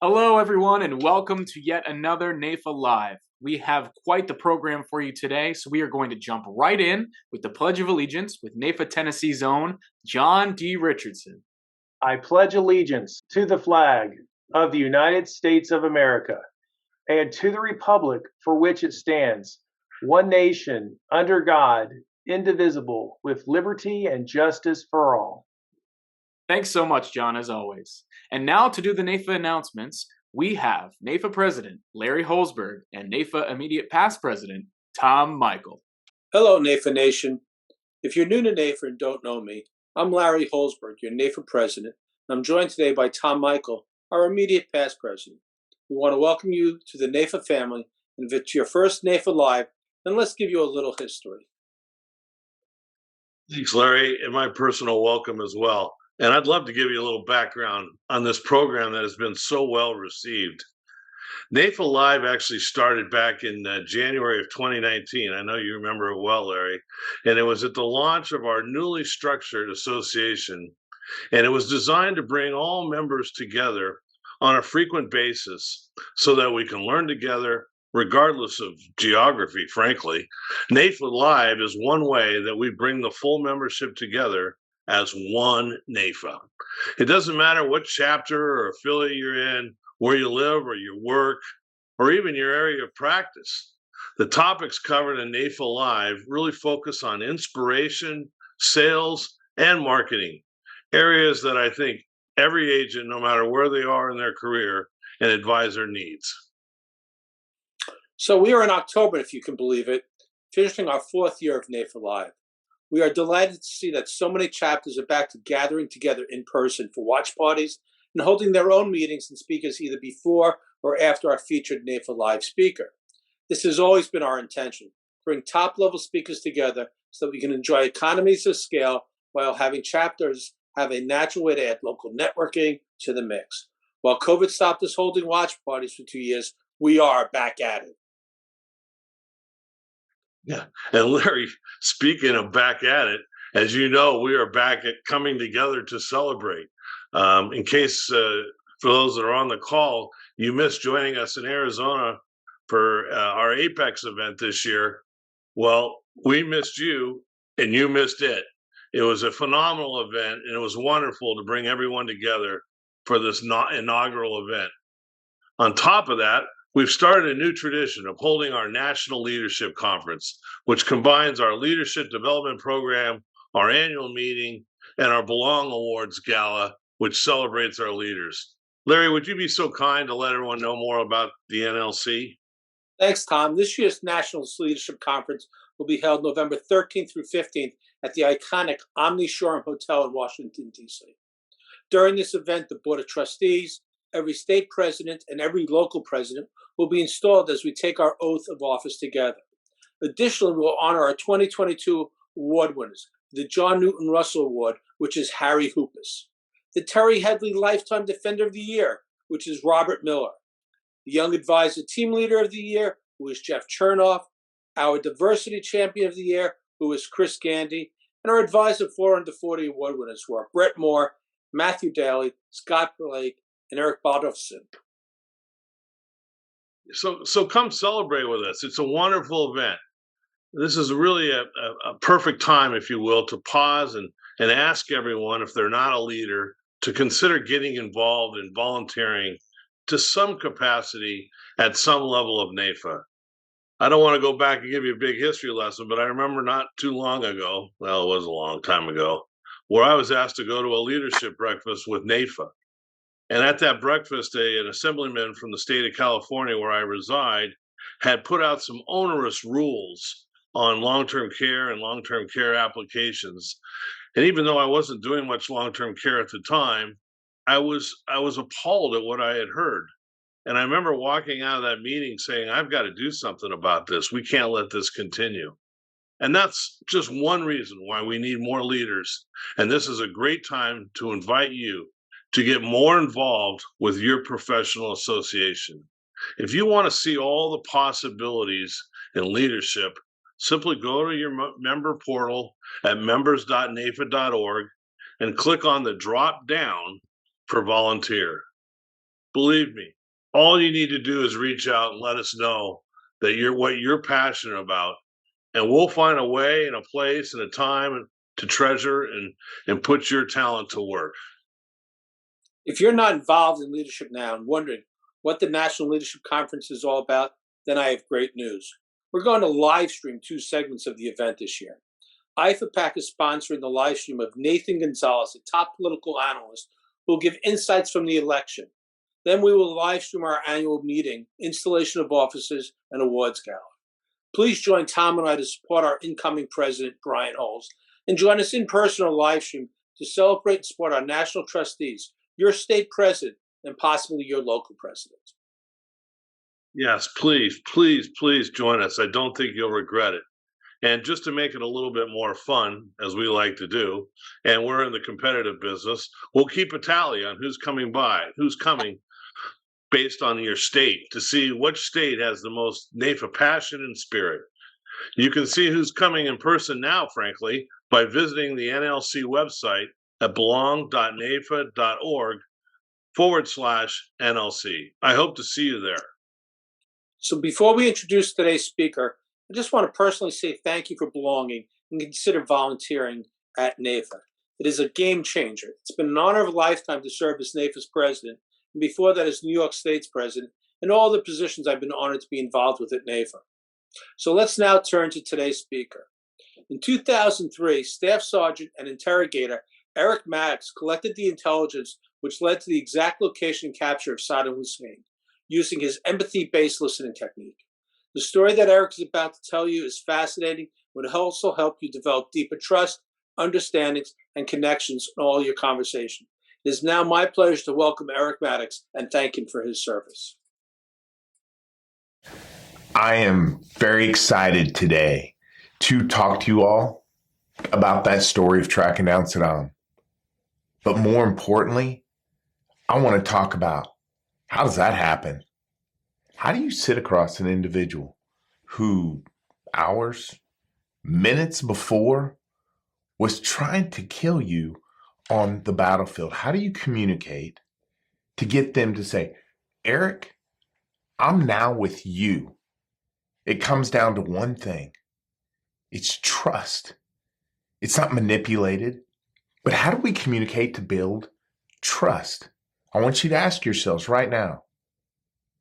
Hello, everyone, and welcome to yet another NAIFA Live. We have quite the program for you today, so we are going to jump right in with the Pledge of Allegiance with NAIFA Tennessee's own John D. Richardson. I pledge allegiance to the flag of the United States of America and to the republic for which it stands, one nation, under God, indivisible, with liberty and justice for all. Thanks so much, John, as always. And now to do the NAIFA announcements, we have NAIFA President Larry Holzberg and NAIFA Immediate Past President Tom Michael. Hello, NAIFA Nation. If you're new to NAIFA and don't know me, I'm Larry Holzberg, your NAIFA President, and I'm joined today by Tom Michael, our Immediate Past President. We want to welcome you to the NAIFA family, and if it's your first NAIFA Live, then let's give you a little history. Thanks, Larry, and my personal welcome as well. And I'd love to give you a little background on this program that has been so well received. NAIFA Live actually started back in January of 2019. I know you remember it well, Larry. And it was at the launch of our newly structured association. And it was designed to bring all members together on a frequent basis so that we can learn together, regardless of geography, frankly. NAIFA Live is one way that we bring the full membership together as one NAIFA. It doesn't matter what chapter or affiliate you're in, where you live or you work, or even your area of practice. The topics covered in NAIFA Live really focus on inspiration, sales, and marketing, areas that I think every agent, no matter where they are in their career, and advisor needs. So we are in October, if you can believe it, finishing our fourth year of NAIFA Live. We are delighted to see that so many chapters are back to gathering together in person for watch parties and holding their own meetings and speakers either before or after our featured NAIFA Live speaker. This has always been our intention, bring top-level speakers together so that we can enjoy economies of scale while having chapters have a natural way to add local networking to the mix. While COVID stopped us holding watch parties for 2 years, we are back at it. Yeah, and Larry, speaking of back at it, as you know, we are back at coming together to celebrate. In case, for those that are on the call, you missed joining us in Arizona for our Apex event this year. Well, we missed you and you missed it. It was a phenomenal event, and it was wonderful to bring everyone together for this inaugural event. On top of that, we've started a new tradition of holding our National Leadership Conference, which combines our leadership development program, our annual meeting, and our Belong Awards Gala, which celebrates our leaders. Larry, would you be so kind to let everyone know more about the NLC? Thanks, Tom. This year's National Leadership Conference will be held November 13th through 15th at the iconic Omni Shore Hotel in Washington, D.C. During this event, the Board of Trustees, every state president, and every local president will be installed as we take our oath of office together. Additionally, we'll honor our 2022 award winners, the John Newton Russell Award, which is Harry Hoopus, the Terry Headley Lifetime Defender of the Year, which is Robert Miller, the Young Advisor Team Leader of the Year, who is Jeff Chernoff, our Diversity Champion of the Year, who is Chris Gandy, and our Advisor 4 Under 40 award winners, who are Brett Moore, Matthew Daly, Scott Blake, and Eric Baldovson. So come celebrate with us. It's a wonderful event. This is really a perfect time, if you will, to pause and ask everyone, if they're not a leader, to consider getting involved in volunteering to some capacity at some level of NAIFA. I don't want to go back and give you a big history lesson, but I remember not too long ago, well, it was a long time ago, where I was asked to go to a leadership breakfast with NAIFA. And at that breakfast, an assemblyman from the state of California, where I reside, had put out some onerous rules on long-term care and long-term care applications. And even though I wasn't doing much long-term care at the time, I was appalled at what I had heard. And I remember walking out of that meeting saying, I've got to do something about this. We can't let this continue. And that's just one reason why we need more leaders. And this is a great time to invite you to get more involved with your professional association. If you want to see all the possibilities in leadership, simply go to your member portal at members.naifa.org and click on the drop down for volunteer. believe me, all you need to do is reach out and let us know that what you're passionate about, and we'll find a way and a place and a time to treasure and put your talent to work. If you're not involved in leadership now and wondering what the National Leadership Conference is all about, then I have great news. We're going to live stream 2 segments of the event this year. NAIFA PAC is sponsoring the live stream of Nathan Gonzalez, a top political analyst, who will give insights from the election. Then we will live stream our annual meeting, installation of offices, and awards gala. Please join Tom and I to support our incoming president, Brian Holes, and join us in person or live stream to celebrate and support our national trustees, your state president, and possibly your local president. Yes, please, please, please join us. I don't think you'll regret it. And just to make it a little bit more fun, as we like to do, and we're in the competitive business, we'll keep a tally on who's coming based on your state to see which state has the most NAIFA passion and spirit. You can see who's coming in person now, frankly, by visiting the NLC website at belong.naifa.org/NLC. I hope to see you there. So before we introduce today's speaker, I just want to personally say thank you for belonging and consider volunteering at NAIFA. It is a game changer. It's been an honor of a lifetime to serve as NAIFA's president, and before that as New York State's president, and all the positions I've been honored to be involved with at NAIFA. So let's now turn to today's speaker. In 2003, Staff Sergeant and Interrogator Eric Maddox collected the intelligence which led to the exact location and capture of Saddam Hussein, using his empathy-based listening technique. The story that Eric is about to tell you is fascinating, but will also help you develop deeper trust, understandings, and connections in all your conversation. It is now my pleasure to welcome Eric Maddox and thank him for his service. I am very excited today to talk to you all about that story of tracking down Saddam. But more importantly, I want to talk about how does that happen? How do you sit across an individual who hours, minutes before was trying to kill you on the battlefield? How do you communicate to get them to say, Eric, I'm now with you? It comes down to one thing. It's trust. It's not manipulated. But how do we communicate to build trust? I want you to ask yourselves right now,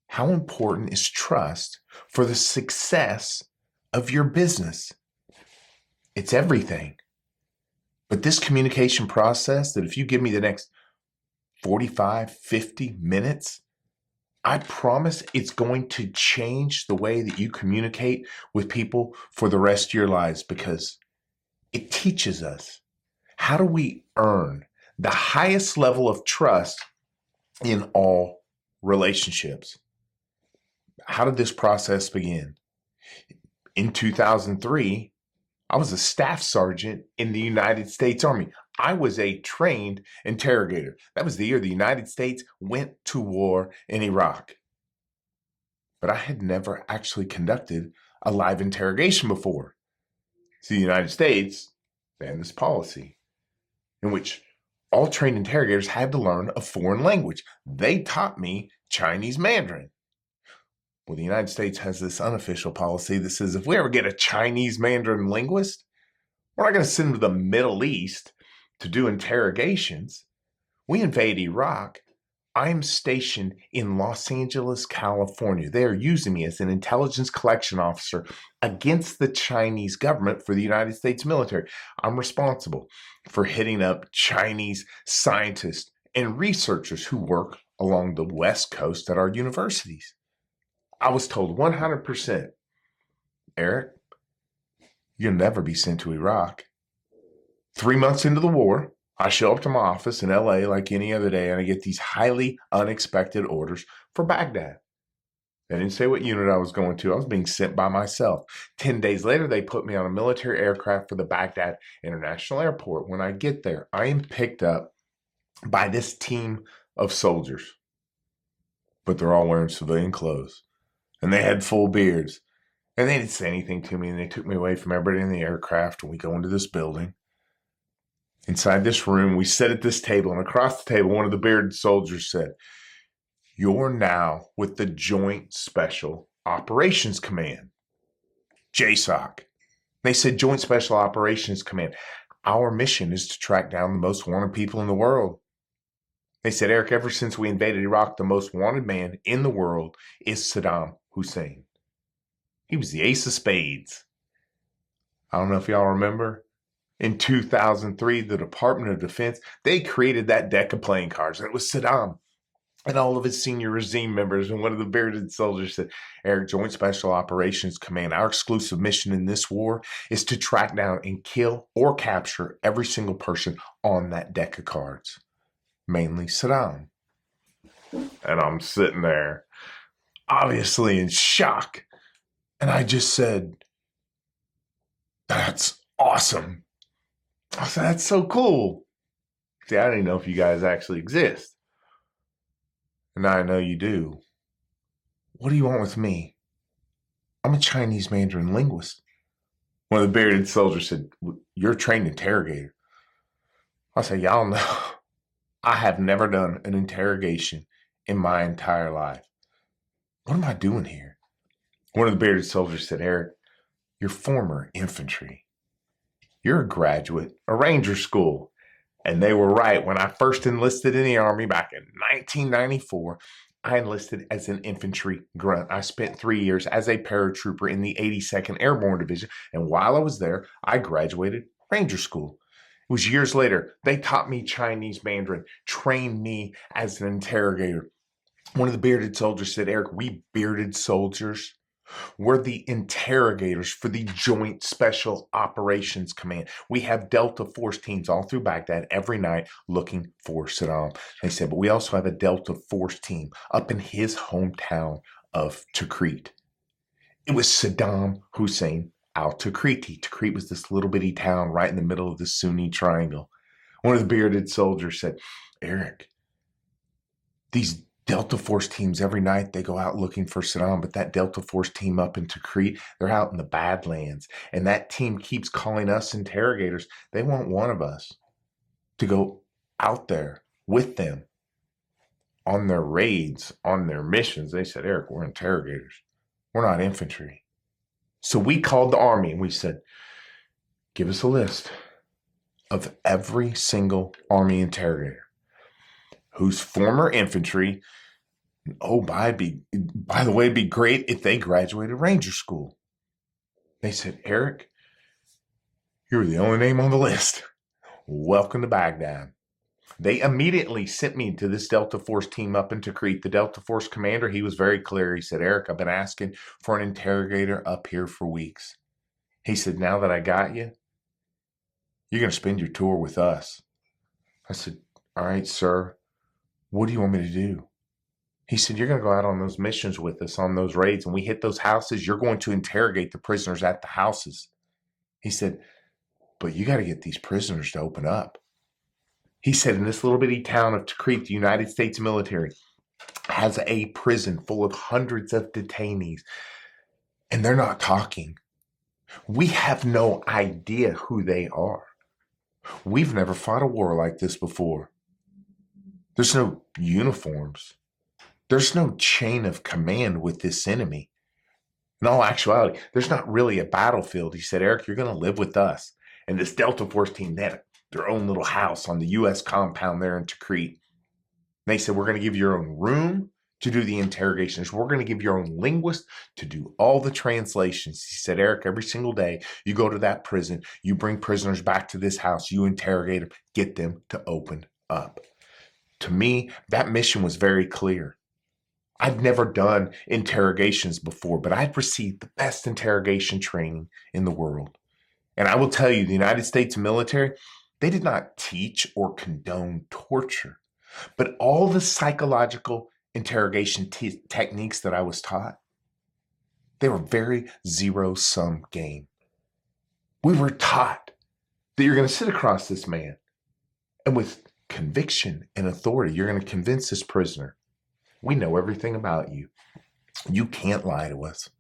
how important is trust for the success of your business? It's everything. But this communication process that if you give me the next 45, 50 minutes, I promise it's going to change the way that you communicate with people for the rest of your lives, because it teaches us how do we earn the highest level of trust in all relationships. How did this process begin? In 2003, I was a staff sergeant in the United States Army. I was a trained interrogator. That was the year the United States went to war in Iraq. But I had never actually conducted a live interrogation before. See, the United States, they had this policy in which all trained interrogators had to learn a foreign language. They taught me Chinese Mandarin. Well, the United States has this unofficial policy that says if we ever get a Chinese Mandarin linguist, we're not going to send them to the Middle East to do interrogations. We invade Iraq. I'm stationed in Los Angeles, California. They are using me as an intelligence collection officer against the Chinese government for the United States military. I'm responsible for hitting up Chinese scientists and researchers who work along the West Coast at our universities. I was told 100%, Eric, you'll never be sent to Iraq. 3 months into the war, I show up to my office in LA like any other day, and I get these highly unexpected orders for Baghdad. They didn't say what unit I was going to. I was being sent by myself. 10 days later, they put me on a military aircraft for the Baghdad International Airport. When I get there, I am picked up by this team of soldiers, but they're all wearing civilian clothes, and they had full beards, and they didn't say anything to me, and they took me away from everybody in the aircraft, and we go into this building. Inside this room, we sit at this table, and across the table, one of the bearded soldiers said, You're now with the Joint Special Operations Command, JSOC. They said, Joint Special Operations Command, our mission is to track down the most wanted people in the world. They said, Eric, ever since we invaded Iraq, the most wanted man in the world is Saddam Hussein. He was the ace of spades. I don't know if y'all remember. In 2003, the Department of Defense, they created that deck of playing cards, and it was Saddam and all of his senior regime members. And one of the bearded soldiers said, Eric, Joint Special Operations Command, our exclusive mission in this war is to track down and kill or capture every single person on that deck of cards, mainly Saddam. And I'm sitting there, obviously in shock. And I just said, that's awesome. I said, that's so cool. See, I didn't know if you guys actually exist. And now I know you do. What do you want with me? I'm a Chinese Mandarin linguist. One of the bearded soldiers said, you're a trained interrogator. I said, y'all know, I have never done an interrogation in my entire life. What am I doing here? One of the bearded soldiers said, Eric, you're former infantry. You're a graduate of Ranger School. And they were right. When I first enlisted in the Army back in 1994, I enlisted as an infantry grunt. I spent 3 years as a paratrooper in the 82nd Airborne Division. And while I was there, I graduated Ranger School. It was years later. They taught me Chinese Mandarin, trained me as an interrogator. One of the bearded soldiers said, Eric, we bearded soldiers, we're the interrogators for the Joint Special Operations Command. We have Delta Force teams all through Baghdad every night looking for Saddam. They said, but we also have a Delta Force team up in his hometown of Tikrit. It was Saddam Hussein al-Tikriti. Tikrit was this little bitty town right in the middle of the Sunni Triangle. One of the bearded soldiers said, Eric, these Delta Force teams every night, they go out looking for Saddam, but that Delta Force team up in Tikrit, they're out in the Badlands, and that team keeps calling us interrogators. They want one of us to go out there with them on their raids, on their missions. They said, Eric, we're interrogators. We're not infantry. So we called the Army and we said, give us a list of every single Army interrogator who's former infantry. Oh, by the way, it'd be great if they graduated Ranger School. They said, Eric, you're the only name on the list. Welcome to Baghdad. They immediately sent me to this Delta Force team up in Tikrit. The Delta Force commander, he was very clear. He said, Eric, I've been asking for an interrogator up here for weeks. He said, now that I got you, you're going to spend your tour with us. I said, all right, sir. What do you want me to do? He said, you're going to go out on those missions with us, on those raids. When we hit those houses, you're going to interrogate the prisoners at the houses. He said, but you got to get these prisoners to open up. He said, in this little bitty town of Tikrit, the United States military has a prison full of hundreds of detainees, and they're not talking. We have no idea who they are. We've never fought a war like this before. There's no uniforms. There's no chain of command with this enemy. In all actuality, there's not really a battlefield. He said, Eric, you're going to live with us. And this Delta Force team, they had their own little house on the U.S. compound there in Tikrit. They said, we're going to give you your own room to do the interrogations. We're going to give your own linguist to do all the translations. He said, Eric, every single day you go to that prison, you bring prisoners back to this house, you interrogate them, get them to open up. To me, that mission was very clear. I'd never done interrogations before, but I'd received the best interrogation training in the world. And I will tell you, the United States military, they did not teach or condone torture, but all the psychological interrogation techniques that I was taught, they were very zero-sum game. We were taught that you're going to sit across this man, and with conviction and authority, you're going to convince this prisoner, we know everything about you. You can't lie to us.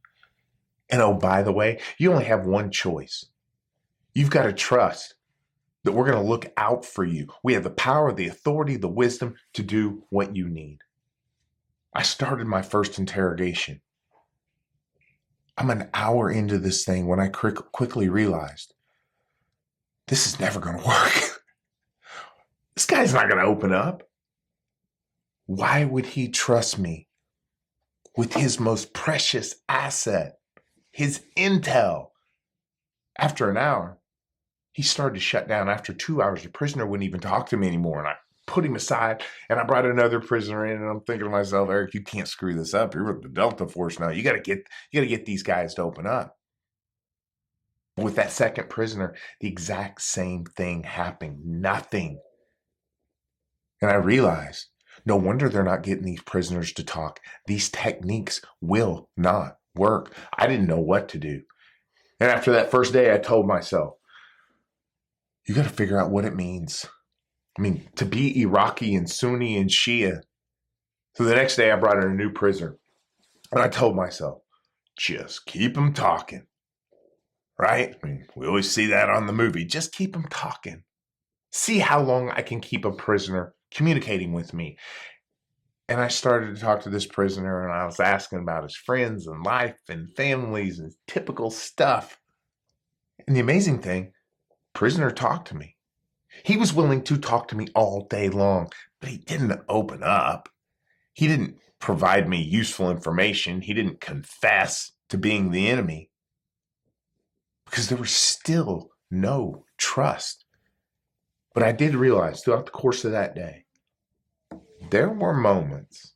And oh, by the way, you only have one choice. You've got to trust that we're going to look out for you. We have the power, the authority, the wisdom to do what you need. I started my first interrogation. I'm an hour into this thing when I quickly realized this is never going to work. This guy's not going to open up. Why would he trust me with his most precious asset, his intel? After an hour, he started to shut down. After 2 hours, the prisoner wouldn't even talk to me anymore. And I put him aside and I brought another prisoner in, and I'm thinking to myself, Eric, you can't screw this up. You're with the Delta Force now. You gotta get these guys to open up. With that second prisoner, the exact same thing happened. Nothing. And I realized, no wonder they're not getting these prisoners to talk. These techniques will not work. I didn't know what to do. And after that first day, I told myself, you got to figure out what it means. I mean, to be Iraqi and Sunni and Shia. So the next day I brought in a new prisoner. And I told myself, just keep them talking. Right? I mean, we always see that on the movie. Just keep them talking. See how long I can keep a prisoner communicating with me. And I started to talk to this prisoner, and I was asking about his friends and life and families and typical stuff. And the amazing thing, prisoner talked to me. He was willing to talk to me all day long, but he didn't open up. He didn't provide me useful information. He didn't confess to being the enemy because there was still no trust. But I did realize throughout the course of that day, there were moments,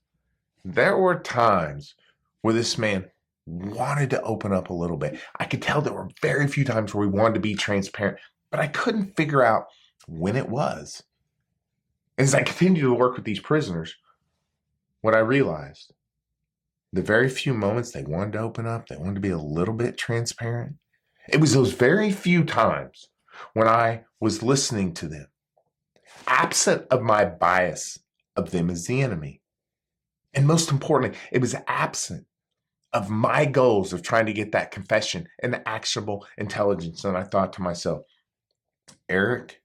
there were times where this man wanted to open up a little bit. I could tell there were very few times where he wanted to be transparent, but I couldn't figure out when it was. As I continued to work with these prisoners, what I realized, the very few moments they wanted to open up, they wanted to be a little bit transparent, it was those very few times when I was listening to them, absent of my bias of them as the enemy. And most importantly, it was absent of my goals of trying to get that confession and actionable intelligence. And I thought to myself, Eric,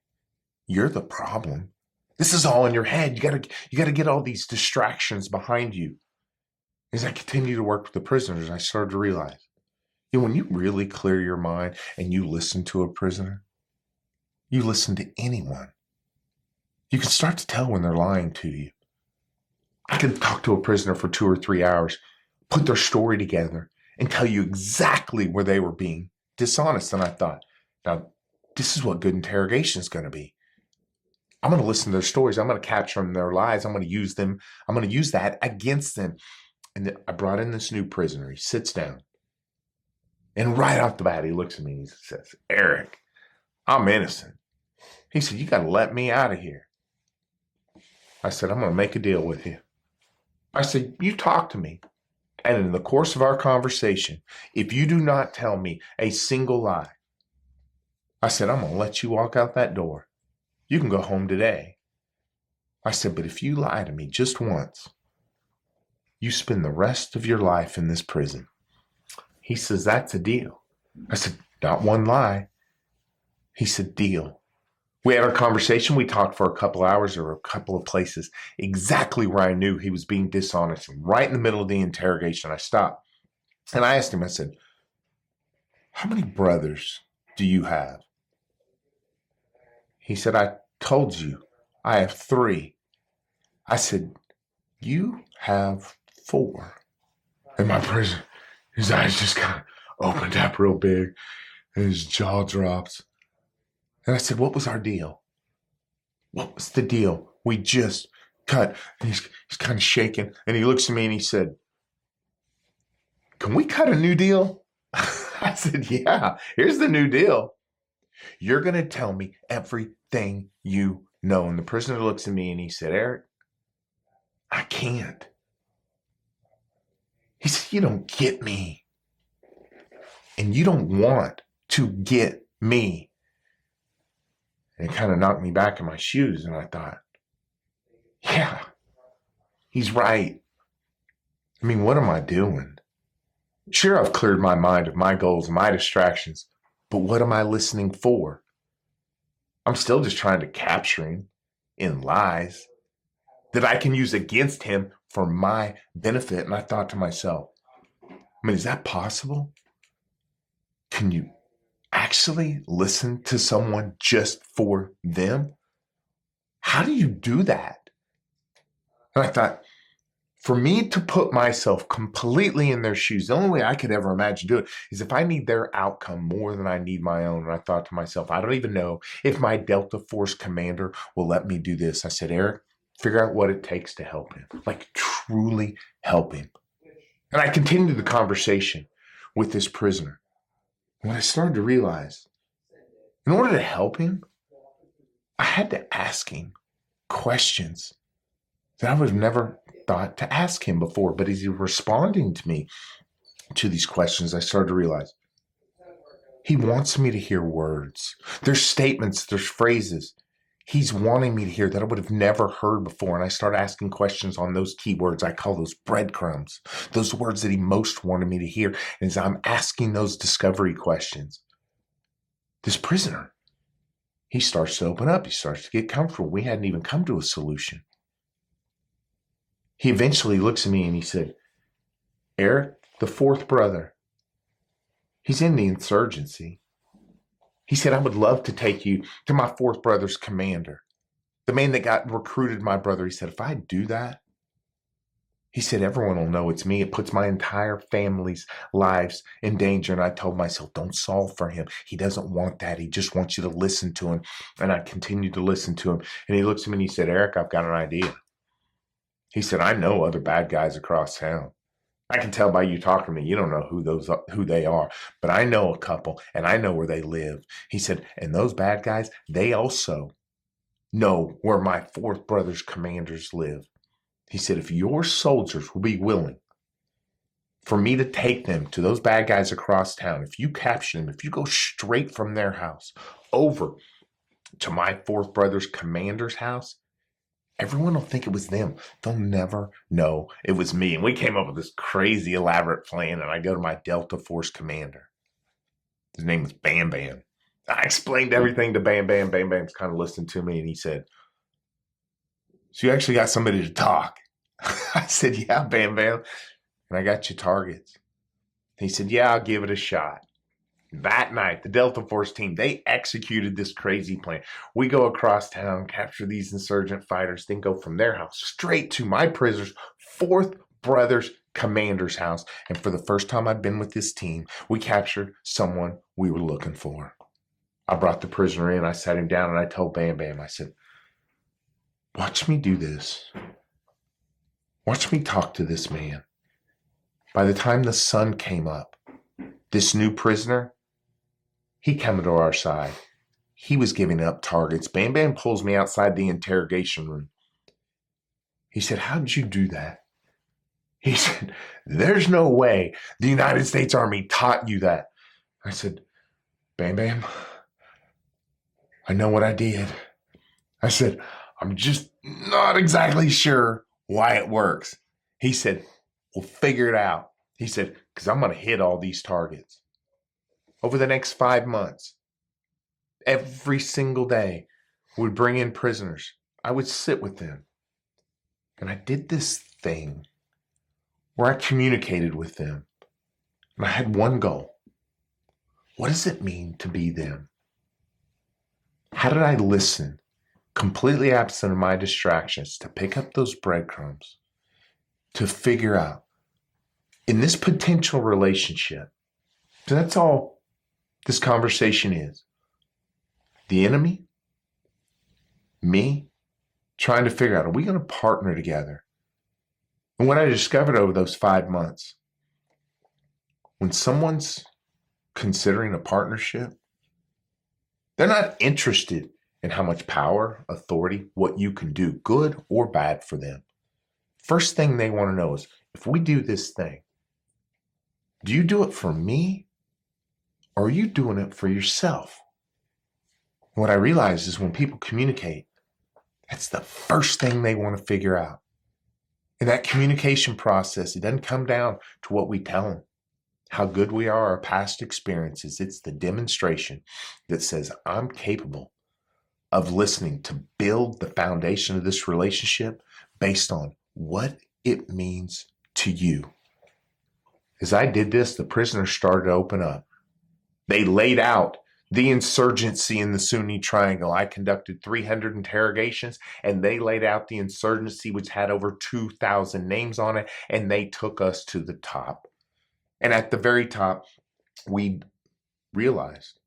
you're the problem. This is all in your head. You gotta get all these distractions behind you. As I continued to work with the prisoners, I started to realize, when you really clear your mind and you listen to a prisoner, you listen to anyone, you can start to tell when they're lying to you. I could talk to a prisoner for 2 or 3 hours, put their story together, and tell you exactly where they were being dishonest. And I thought, now, this is what good interrogation is going to be. I'm going to listen to their stories. I'm going to capture them, their lies. I'm going to use them. I'm going to use that against them. And I brought in this new prisoner. He sits down. And right off the bat, he looks at me and he says, Eric, I'm innocent. He said, you got to let me out of here. I said, I'm going to make a deal with you. I said, you talk to me. And in the course of our conversation, if you do not tell me a single lie, I said, I'm going to let you walk out that door. You can go home today. I said, but if you lie to me just once, you spend the rest of your life in this prison. He says, that's a deal. I said, not one lie. He said, deal. We had our conversation. We talked for a couple hours or a couple of places exactly where I knew he was being dishonest. And right in the middle of the interrogation, I stopped. And I asked him, I said, how many brothers do you have? He said, I told you, I have 3. I said, you have 4. And my prisoner, his eyes just kind of opened up real big and his jaw drops. And I said, what was our deal? What was the deal? We just cut. And he's kind of shaking. And he looks at me and he said, can we cut a new deal? I said, yeah, here's the new deal. You're going to tell me everything you know. And the prisoner looks at me and he said, Eric, I can't. He said, you don't get me. And you don't want to get me. And it kind of knocked me back in my shoes. And I thought, yeah, he's right. I mean, what am I doing? Sure, I've cleared my mind of my goals and my distractions, but what am I listening for? I'm still just trying to capture him in lies. that I can use against him for my benefit. And I thought to myself, I mean, is that possible? Can you actually listen to someone just for them? How do you do that? And I thought, for me to put myself completely in their shoes, the only way I could ever imagine do it is if I need their outcome more than I need my own. And I thought to myself, I don't even know if my Delta Force commander will let me do this. I said, Eric, figure out what it takes to help him, like truly help him. And I continued the conversation with this prisoner. When I started to realize, in order to help him, I had to ask him questions that I would have never thought to ask him before. But as he was responding to me to these questions, I started to realize he wants me to hear words. There's statements, there's phrases he's wanting me to hear that I would have never heard before. And I started asking questions on those key words. I call those breadcrumbs, those words that he most wanted me to hear. And as I'm asking those discovery questions, this prisoner, he starts to open up. He starts to get comfortable. We hadn't even come to a solution. He eventually looks at me and he said, Eric, the fourth brother, he's in the insurgency. He said, I would love to take you to my fourth brother's commander, the man that got recruited my brother. He said, if I do that, he said, everyone will know it's me. It puts my entire family's lives in danger. And I told myself, don't solve for him. He doesn't want that. He just wants you to listen to him. And I continued to listen to him. And he looks at me and he said, Eric, I've got an idea. He said, I know other bad guys across town. I can tell by you talking to me, you don't know who they are, but I know a couple and I know where they live. He said, and those bad guys, they also know where my fourth brother's commanders live. He said, if your soldiers will be willing for me to take them to those bad guys across town, if you capture them, if you go straight from their house over to my fourth brother's commander's house, everyone will think it was them. They'll never know it was me. And we came up with this crazy elaborate plan. And I go to my Delta Force commander. His name was Bam Bam. I explained everything to Bam Bam. Bam Bam's kind of listened to me. And he said, so you actually got somebody to talk? I said, yeah, Bam Bam. And I got your targets. He said, yeah, I'll give it a shot. That night, the Delta Force team, they executed this crazy plan. We go across town, capture these insurgent fighters, then go from their house straight to my prisoner's fourth brother's commander's house. And for the first time I'd been with this team, we captured someone we were looking for. I brought the prisoner in, I sat him down, and I told Bam Bam, I said, watch me do this. Watch me talk to this man. By the time the sun came up, this new prisoner, he came to our side. He was giving up targets. Bam Bam pulls me outside the interrogation room. He said, how did you do that? He said, there's no way the United States Army taught you that. I said, Bam Bam, I know what I did. I said, I'm just not exactly sure why it works. He said, we'll figure it out. He said, because I'm going to hit all these targets. Over the next 5 months, every single day, we'd bring in prisoners. I would sit with them. And I did this thing where I communicated with them. And I had one goal. What does it mean to be them? How did I listen, completely absent of my distractions, to pick up those breadcrumbs, to figure out, in this potential relationship, so that's all this conversation is. The enemy, me, trying to figure out, are we going to partner together? And what I discovered over those 5 months, when someone's considering a partnership, they're not interested in how much power, authority, what you can do, good or bad for them. First thing they want to know is, if we do this thing, do you do it for me? Or are you doing it for yourself? What I realize is when people communicate, that's the first thing they want to figure out. In that communication process, it doesn't come down to what we tell them, how good we are, our past experiences. It's the demonstration that says, I'm capable of listening to build the foundation of this relationship based on what it means to you. As I did this, the prisoners started to open up. They laid out the insurgency in the Sunni Triangle. I conducted 300 interrogations, and they laid out the insurgency, which had over 2,000 names on it, and they took us to the top. And at the very top, we realized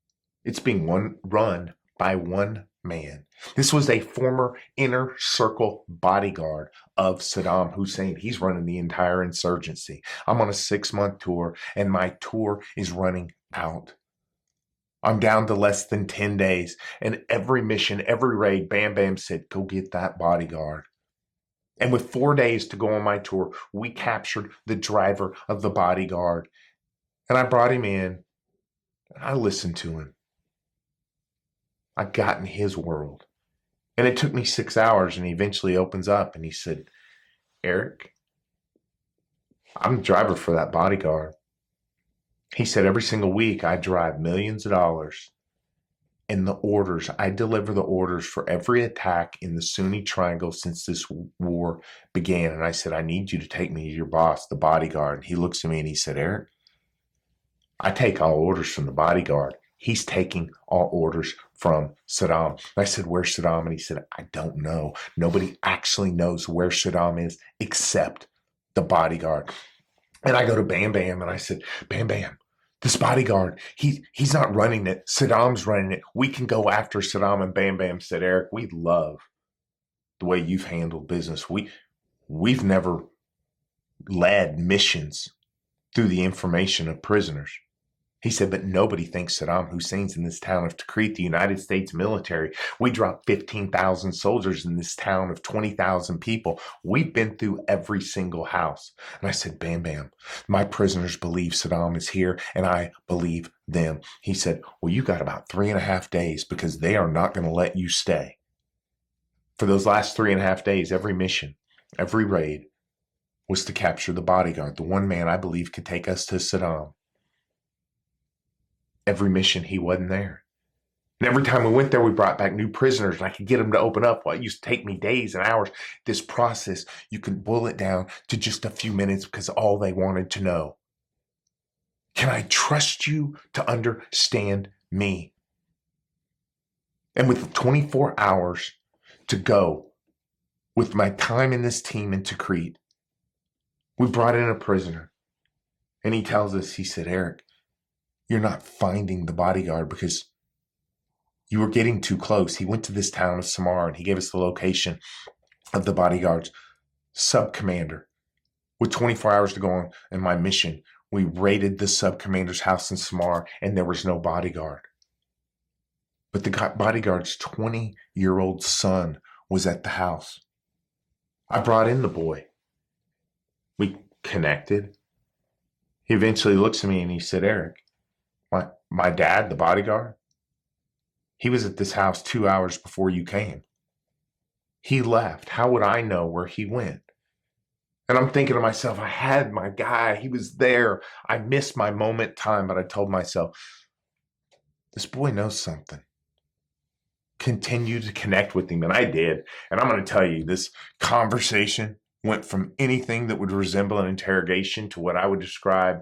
it's being run by one man. This was a former inner circle bodyguard of Saddam Hussein. He's running the entire insurgency. I'm on a 6-month tour, and my tour is running out. I'm down to less than 10 days, and every mission, every raid, Bam Bam said, go get that bodyguard. And with 4 days to go on my tour, we captured the driver of the bodyguard. And I brought him in, and I listened to him. I got in his world. And it took me 6 hours, and he eventually opens up, and he said, Eric, I'm the driver for that bodyguard. He said, every single week I drive millions of dollars. And the orders, I deliver the orders for every attack in the Sunni Triangle since this war began. And I said, I need you to take me to your boss, the bodyguard. And he looks at me and he said, Eric, I take all orders from the bodyguard. He's taking all orders from Saddam. And I said, where's Saddam? And he said, I don't know. Nobody actually knows where Saddam is except the bodyguard. And I go to Bam Bam and I said, Bam Bam, this bodyguard, he's not running it. Saddam's running it. We can go after Saddam. And Bam Bam said, Eric, we love the way you've handled business. We've never led missions through the information of prisoners. He said, but nobody thinks Saddam Hussein's in this town of Tikrit, the United States military. We dropped 15,000 soldiers in this town of 20,000 people. We've been through every single house. And I said, Bam Bam, my prisoners believe Saddam is here, and I believe them. He said, well, you got about 3.5 days because they are not going to let you stay. For those last 3.5 days, every mission, every raid was to capture the bodyguard, the one man I believe could take us to Saddam. Every mission, he wasn't there. And every time we went there, we brought back new prisoners, and I could get them to open up. Well, it used to take me days and hours. This process, you can boil it down to just a few minutes because all they wanted to know. Can I trust you to understand me? And with 24 hours to go, with my time in this team in Tikrit, we brought in a prisoner. And he tells us, he said, Eric, you're not finding the bodyguard because you were getting too close. He went to this town of Samar and he gave us the location of the bodyguard's sub-commander. With 24 hours to go on in my mission, we raided the sub-commander's house in Samar and there was no bodyguard. But the bodyguard's 20-year-old son was at the house. I brought in the boy. We connected. He eventually looks at me and he said, Eric, my dad, the bodyguard, he was at this house 2 hours before you came. He left. How would I know where he went? And I'm thinking to myself, I had my guy. He was there. I missed my moment in time, but I told myself, this boy knows something. Continue to connect with him. And I did. And I'm going to tell you, this conversation went from anything that would resemble an interrogation to what I would describe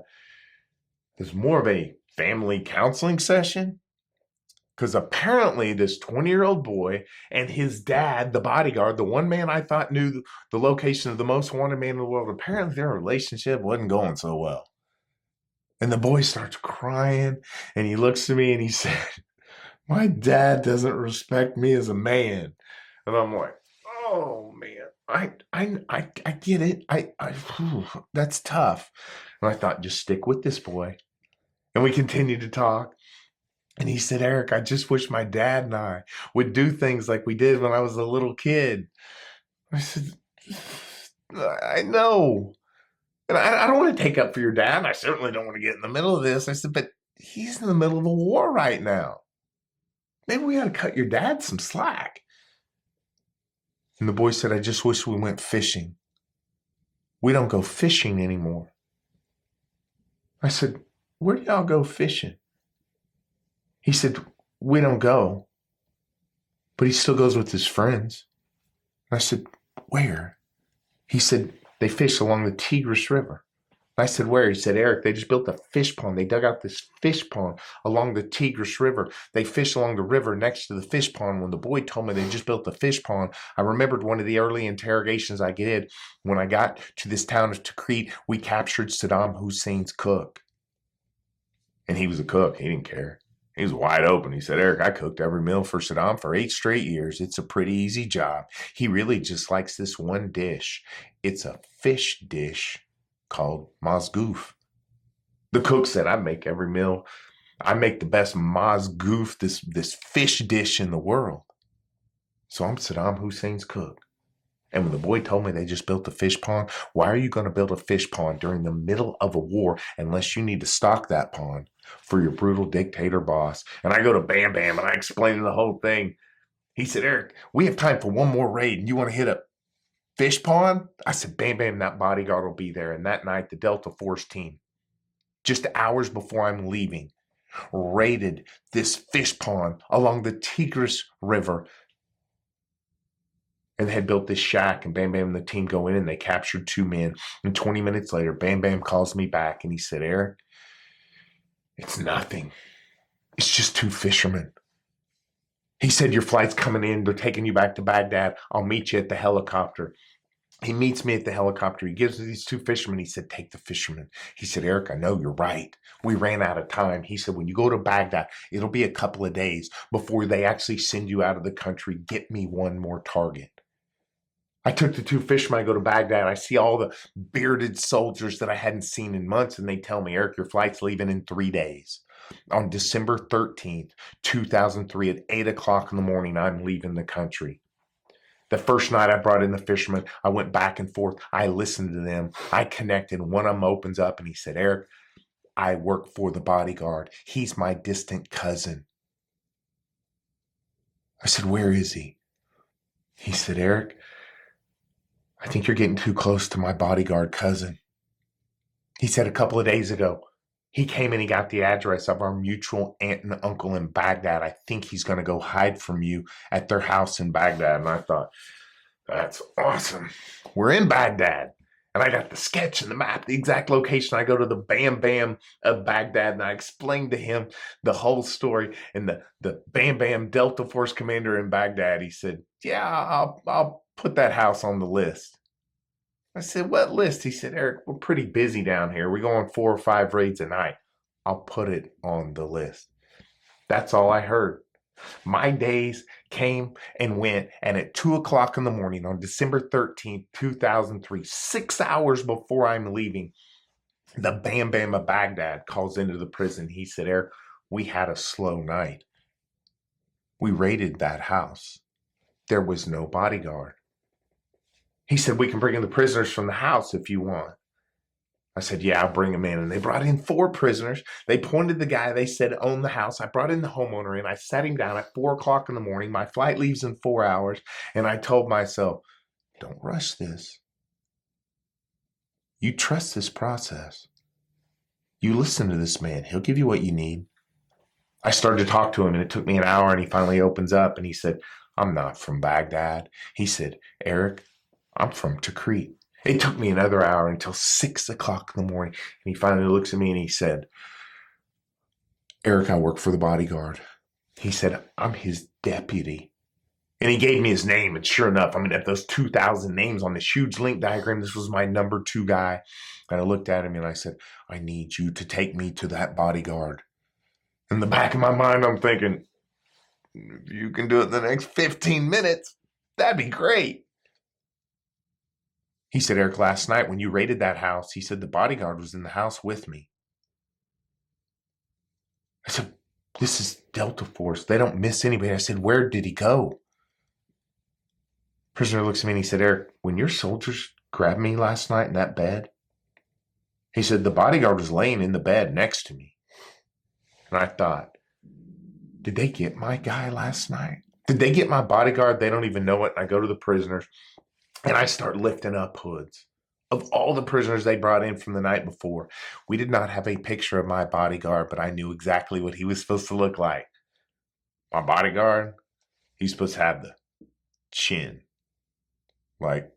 as more of a family counseling session. Because apparently this 20-year-old boy and his dad, the bodyguard, the one man I thought knew the location of the most wanted man in the world, apparently their relationship wasn't going so well. And the boy starts crying and he looks at me and he said, my dad doesn't respect me as a man. And I'm like, oh man, I get it. That's tough. And I thought, just stick with this boy. And we continued to talk. And he said, Eric, I just wish my dad and I would do things like we did when I was a little kid. I said, I know. And I don't want to take up for your dad. I certainly don't want to get in the middle of this. I said, but he's in the middle of a war right now. Maybe we ought to cut your dad some slack. And the boy said, I just wish we went fishing. We don't go fishing anymore. I said, where do y'all go fishing? He said, we don't go. But he still goes with his friends. And I said, where? He said, they fish along the Tigris River. I said, where? He said, Eric, they just built a fish pond. They dug out this fish pond along the Tigris River. They fish along the river next to the fish pond. When the boy told me they just built a fish pond, I remembered one of the early interrogations I did. When I got to this town of Tikrit, we captured Saddam Hussein's cook. And he was a cook. He didn't care. He was wide open. He said, Eric, I cooked every meal for Saddam for 8 straight years. It's a pretty easy job. He really just likes this one dish. It's a fish dish called mazgoof. The cook said, I make every meal. I make the best mazgoof, this fish dish in the world. So I'm Saddam Hussein's cook. And when the boy told me they just built a fish pond, why are you going to build a fish pond during the middle of a war unless you need to stock that pond for your brutal dictator boss? And I go to Bam Bam and I explain the whole thing. He said, Eric, we have time for one more raid and you want to hit a fish pond? I said, Bam Bam, that bodyguard will be there. And that night, the Delta Force team, just hours before I'm leaving, raided this fish pond along the Tigris River. And they had built this shack, and Bam Bam and the team go in and they captured 2 men. And 20 minutes later, Bam Bam calls me back and he said, Eric, it's nothing. It's just 2 fishermen. He said, your flight's coming in. They're taking you back to Baghdad. I'll meet you at the helicopter. He meets me at the helicopter. He gives me these 2 fishermen. He said, take the fishermen. He said, Eric, I know you're right. We ran out of time. He said, when you go to Baghdad, it'll be a couple of days before they actually send you out of the country. Get me one more target. I took the 2 fishermen. I go to Baghdad. I see all the bearded soldiers that I hadn't seen in months. And they tell me, Eric, your flight's leaving in 3 days. On December 13th, 2003 at 8 o'clock in the morning, I'm leaving the country. The first night I brought in the fishermen, I went back and forth. I listened to them. I connected. One of them opens up and he said, Eric, I work for the bodyguard. He's my distant cousin. I said, where is he? He said, Eric, I think you're getting too close to my bodyguard cousin. He said a couple of days ago, he came and he got the address of our mutual aunt and uncle in Baghdad. I think he's going to go hide from you at their house in Baghdad. And I thought, that's awesome. We're in Baghdad. And I got the sketch and the map, the exact location. I go to the Bam Bam of Baghdad and I explained to him the whole story. And the Bam Bam Delta Force commander in Baghdad, he said, yeah, I'll put that house on the list. I said, what list? He said, Eric, we're pretty busy down here. We're going 4 or 5 raids a night. I'll put it on the list. That's all I heard. My days came and went, and at 2 o'clock in the morning on December 13th, 2003, 6 hours before I'm leaving, the Bam Bam of Baghdad calls into the prison. He said, Eric, we had a slow night. We raided that house. There was no bodyguard. He said, we can bring in the prisoners from the house if you want. I said, yeah, I'll bring them in. And they brought in 4 prisoners. They pointed the guy they said owned the house. I brought in the homeowner and I sat him down at 4 o'clock in the morning. My flight leaves in 4 hours. And I told myself, don't rush this. You trust this process. You listen to this man. He'll give you what you need. I started to talk to him and it took me an hour and he finally opens up and he said, I'm not from Baghdad. He said, Eric, I'm from Tikrit. It took me another hour until 6 o'clock in the morning. And he finally looks at me and he said, Eric, I work for the bodyguard. He said, I'm his deputy. And he gave me his name. And sure enough, I mean, at those 2,000 names on this huge link diagram, this was my number 2 guy. And I looked at him and I said, I need you to take me to that bodyguard. In the back of my mind, I'm thinking, if you can do it in the next 15 minutes, that'd be great. He said, Eric, last night when you raided that house, he said the bodyguard was in the house with me. I said, this is Delta Force. They don't miss anybody. I said, where did he go? Prisoner looks at me and he said, Eric, when your soldiers grabbed me last night in that bed, he said, the bodyguard was laying in the bed next to me. And I thought, did they get my guy last night? Did they get my bodyguard? They don't even know it. And I go to the prisoners. And I start lifting up hoods of all the prisoners they brought in from the night before. We did not have a picture of my bodyguard, but I knew exactly what he was supposed to look like. My bodyguard, he's supposed to have the chin like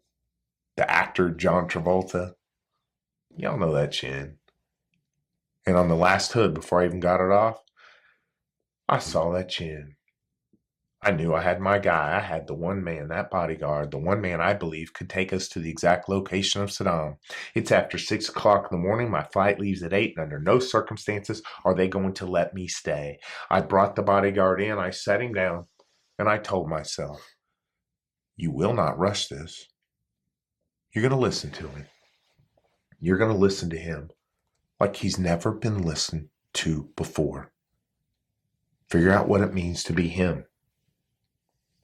the actor John Travolta. Y'all know that chin. And on the last hood, before I even got it off, I saw that chin. I knew I had my guy. I had the one man, that bodyguard, the one man I believe could take us to the exact location of Saddam. It's after 6 o'clock in the morning. My flight leaves at 8, and under no circumstances are they going to let me stay. I brought the bodyguard in. I sat him down, and I told myself, you will not rush this. You're going to listen to him. You're going to listen to him like he's never been listened to before. Figure out what it means to be him.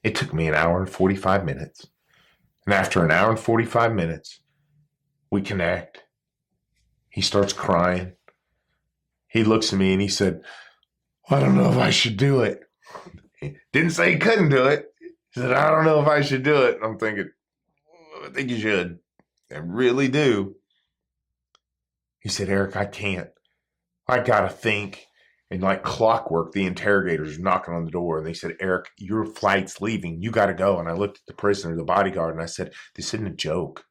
It took me an hour and 45 minutes. And after an hour and 45 minutes, we connect. He starts crying. He looks at me and he said, I don't know if I should do it. He didn't say he couldn't do it. He said, I don't know if I should do it. And I'm thinking, I think you should. I really do. He said, Eric, I can't. I got to think. And like clockwork, the interrogators were knocking on the door. And they said, Eric, your flight's leaving. You got to go. And I looked at the prisoner, the bodyguard, and I said, this isn't a joke.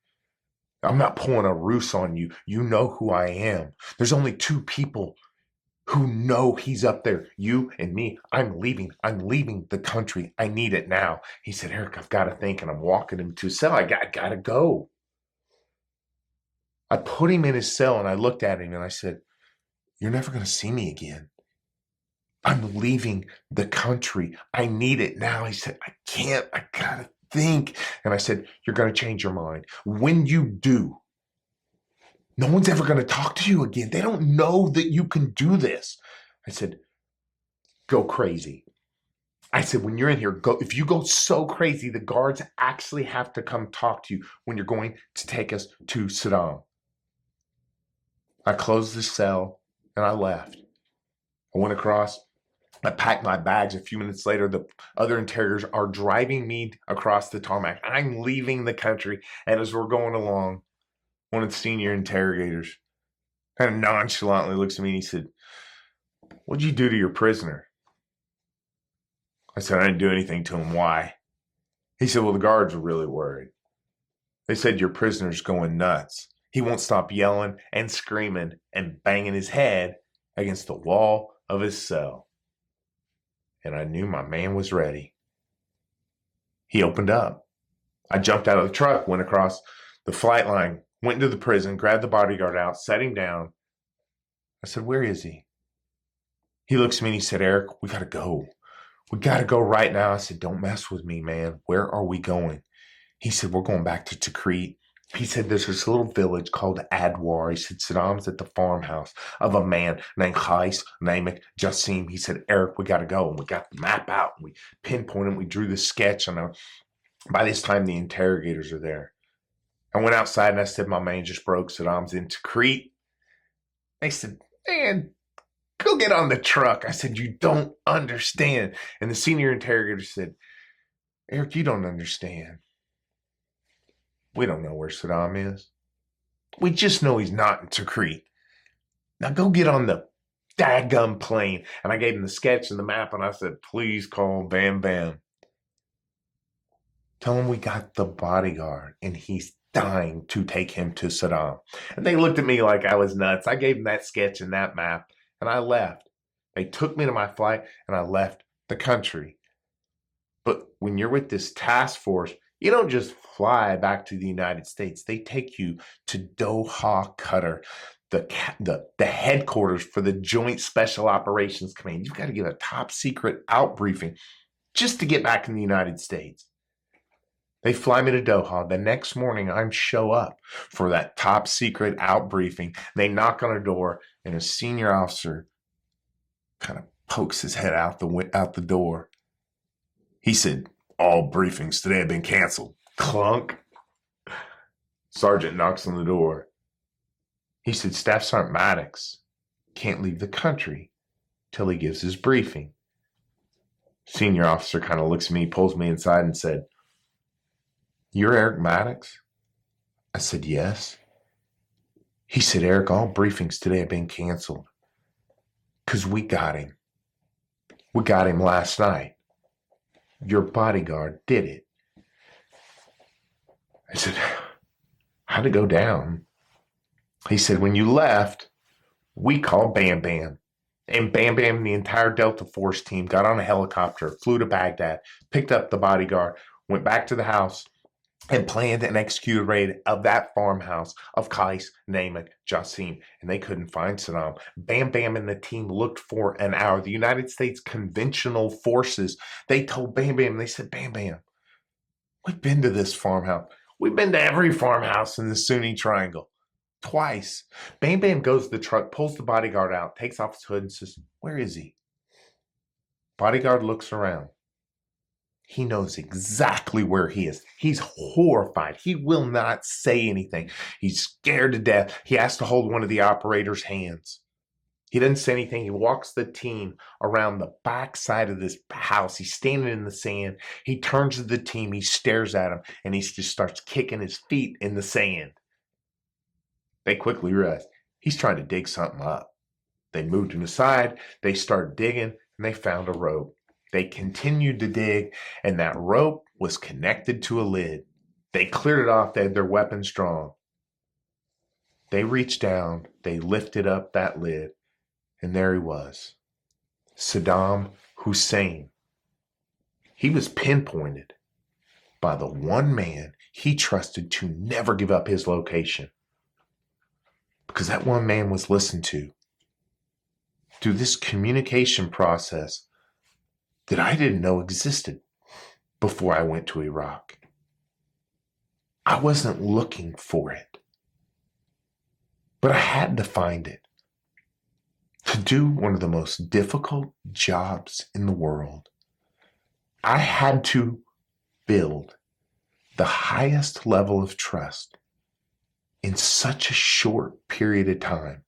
I'm not pulling a ruse on you. You know who I am. There's only 2 people who know he's up there. You and me. I'm leaving. I'm leaving the country. I need it now. He said, Eric, I've got to think. And I'm walking him to his cell. I got to go. I put him in his cell and I looked at him and I said, you're never going to see me again. I'm leaving the country. I need it now. He said, I can't. I got to think. And I said, you're going to change your mind. When you do, no one's ever going to talk to you again. They don't know that you can do this. I said, go crazy. I said, when you're in here, go. If you go so crazy, the guards actually have to come talk to you when you're going to take us to Saddam. I closed the cell and I left. I went across. I packed my bags. A few minutes later, the other interrogators are driving me across the tarmac. I'm leaving the country. And as we're going along, one of the senior interrogators kind of nonchalantly looks at me and he said, what'd you do to your prisoner? I said, I didn't do anything to him. Why? He said, well, the guards were really worried. They said, your prisoner's going nuts. He won't stop yelling and screaming and banging his head against the wall of his cell. And I knew my man was ready. He opened up. I jumped out of the truck, went across the flight line, went into the prison, grabbed the bodyguard out, set him down. I said, where is he? He looks at me and he said, Eric, we got to go. We got to go right now. I said, don't mess with me, man. Where are we going? He said, we're going back to Tikrit. He said, there's this little village called Adwar. He said, Saddam's at the farmhouse of a man named Qais Namek Jassim. He said, Eric, we got to go. And we got the map out. And we pinpointed. We drew the sketch. And by this time, the interrogators are there. I went outside and I said, my man just broke. Saddam's in Tikrit. They said, man, go get on the truck. I said, you don't understand. And the senior interrogator said, Eric, you don't understand. We don't know where Saddam is. We just know he's not in Tikrit. Now go get on the daggum plane. And I gave him the sketch and the map and I said, please call Bam Bam. Tell him we got the bodyguard and he's dying to take him to Saddam. And they looked at me like I was nuts. I gave them that sketch and that map and I left. They took me to my flight and I left the country. But when you're with this task force, you don't just fly back to the United States. They take you to Doha, Qatar, the headquarters for the Joint Special Operations Command. You've got to give a top secret out briefing just to get back in the United States. They fly me to Doha. The next morning, I show up for that top secret out briefing. They knock on a door, and a senior officer kind of pokes his head out the door. He said, all briefings today have been canceled. Clunk. Sergeant knocks on the door. He said, Staff Sergeant Maddox can't leave the country till he gives his briefing. Senior officer kind of looks at me, pulls me inside and said, you're Eric Maddox? I said, yes. He said, Eric, all briefings today have been canceled because we got him. We got him last night. Your bodyguard did it. I said, How'd it go down? He said, when you left, we called Bam Bam. And Bam Bam and the entire Delta Force team got on a helicopter, flew to Baghdad, picked up the bodyguard, went back to the house, and planned and executed a raid of that farmhouse of Qais, Naaman, Jassim, and they couldn't find Saddam. Bam Bam and the team looked for an hour. The United States conventional forces, they told Bam Bam, they said, Bam Bam, we've been to this farmhouse. We've been to every farmhouse in the Sunni Triangle. Twice. Bam Bam goes to the truck, pulls the bodyguard out, takes off his hood and says, where is he? Bodyguard looks around. He knows exactly where he is. He's horrified. He will not say anything. He's scared to death. He has to hold one of the operator's hands. He doesn't say anything. He walks the team around the back side of this house. He's standing in the sand. He turns to the team. He stares at him, and he just starts kicking his feet in the sand. They quickly realize he's trying to dig something up. They moved him aside. They started digging, and they found a rope. They continued to dig, and that rope was connected to a lid. They cleared it off. They had their weapons drawn. They reached down. They lifted up that lid, and there he was, Saddam Hussein. He was pinpointed by the one man he trusted to never give up his location, because that one man was listened to through this communication process that I didn't know existed before I went to Iraq. I wasn't looking for it, but I had to find it. To do one of the most difficult jobs in the world, I had to build the highest level of trust in such a short period of time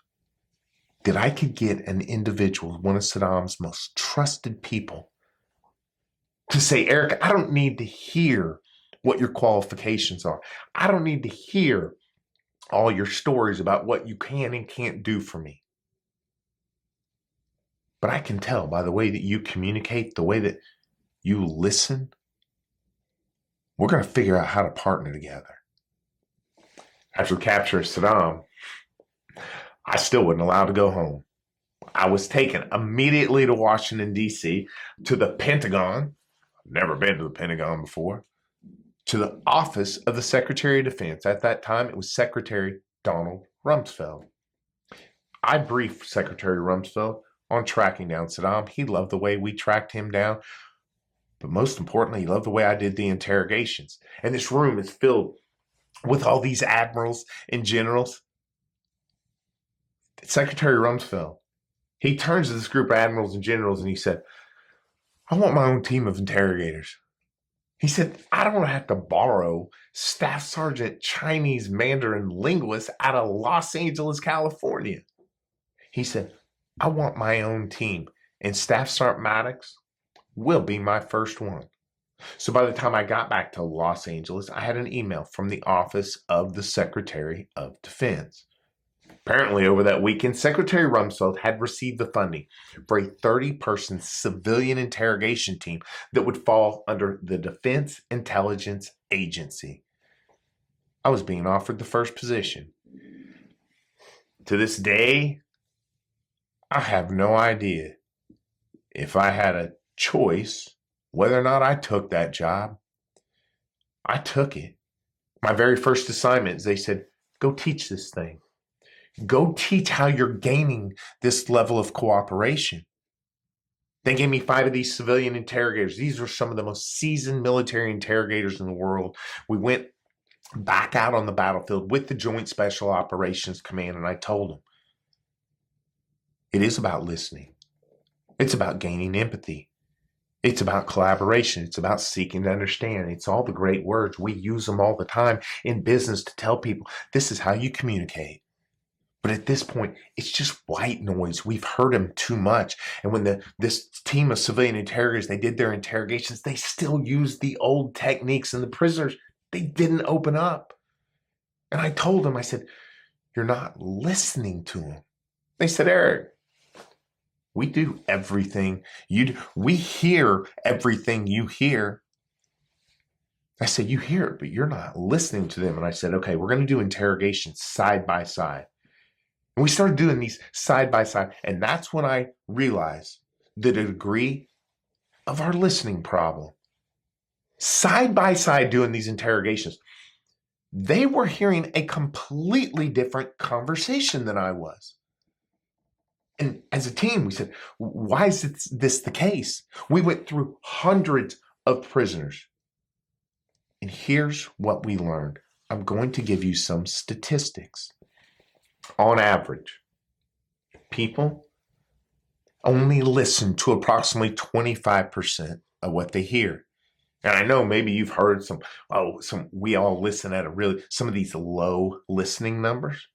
that I could get an individual, one of Saddam's most trusted people, to say, Eric, I don't need to hear what your qualifications are. I don't need to hear all your stories about what you can and can't do for me. But I can tell by the way that you communicate, the way that you listen, we're going to figure out how to partner together. After capturing Saddam, I still wasn't allowed to go home. I was taken immediately to Washington, D.C., to the Pentagon. I've never been to the Pentagon before. To the office of the Secretary of Defense. At that time, it was Secretary Donald Rumsfeld. I briefed Secretary Rumsfeld on tracking down Saddam. He loved the way we tracked him down. But most importantly, he loved the way I did the interrogations. And this room is filled with all these admirals and generals. Secretary Rumsfeld, he turns to this group of admirals and generals and he said, I want my own team of interrogators. He said, I don't want to have to borrow Staff Sergeant Chinese Mandarin linguists out of Los Angeles, California. He said, I want my own team, and Staff Sergeant Maddox will be my first one. So by the time I got back to Los Angeles, I had an email from the office of the Secretary of Defense. Apparently, over that weekend, Secretary Rumsfeld had received the funding for a 30-person civilian interrogation team that would fall under the Defense Intelligence Agency. I was being offered the first position. To this day, I have no idea if I had a choice whether or not I took that job. I took it. My very first assignment, they said, go teach this thing. Go teach how you're gaining this level of cooperation. They gave me 5 of these civilian interrogators. These were some of the most seasoned military interrogators in the world. We went back out on the battlefield with the Joint Special Operations Command, and I told them, it is about listening. It's about gaining empathy. It's about collaboration. It's about seeking to understand. It's all the great words. We use them all the time in business to tell people, this is how you communicate. But at this point, it's just white noise. We've heard them too much. And when this team of civilian interrogators, they did their interrogations, they still used the old techniques, and the prisoners, they didn't open up. And I told them, I said, you're not listening to them. They said, Eric, we do everything you do. We hear everything you hear. I said, you hear it, but you're not listening to them. And I said, okay, we're going to do interrogations side by side. And we started doing these side by side. And that's when I realized the degree of our listening problem. Side by side doing these interrogations, they were hearing a completely different conversation than I was. And as a team, we said, why is this the case? We went through hundreds of prisoners. And here's what we learned. I'm going to give you some statistics. On average, people only listen to approximately 25% of what they hear. And I know maybe you've heard we all listen at some of these low listening numbers.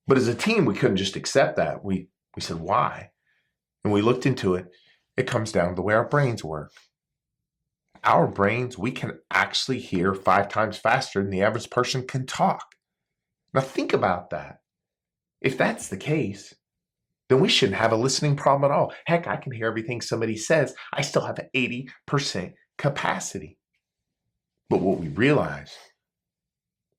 But as a team, we couldn't just accept that. We said, why? And we looked into it. It comes down to the way our brains work. Our brains, we can actually hear 5 times faster than the average person can talk. Now think about that. If that's the case, then we shouldn't have a listening problem at all. Heck, I can hear everything somebody says. I still have 80% capacity. But what we realized,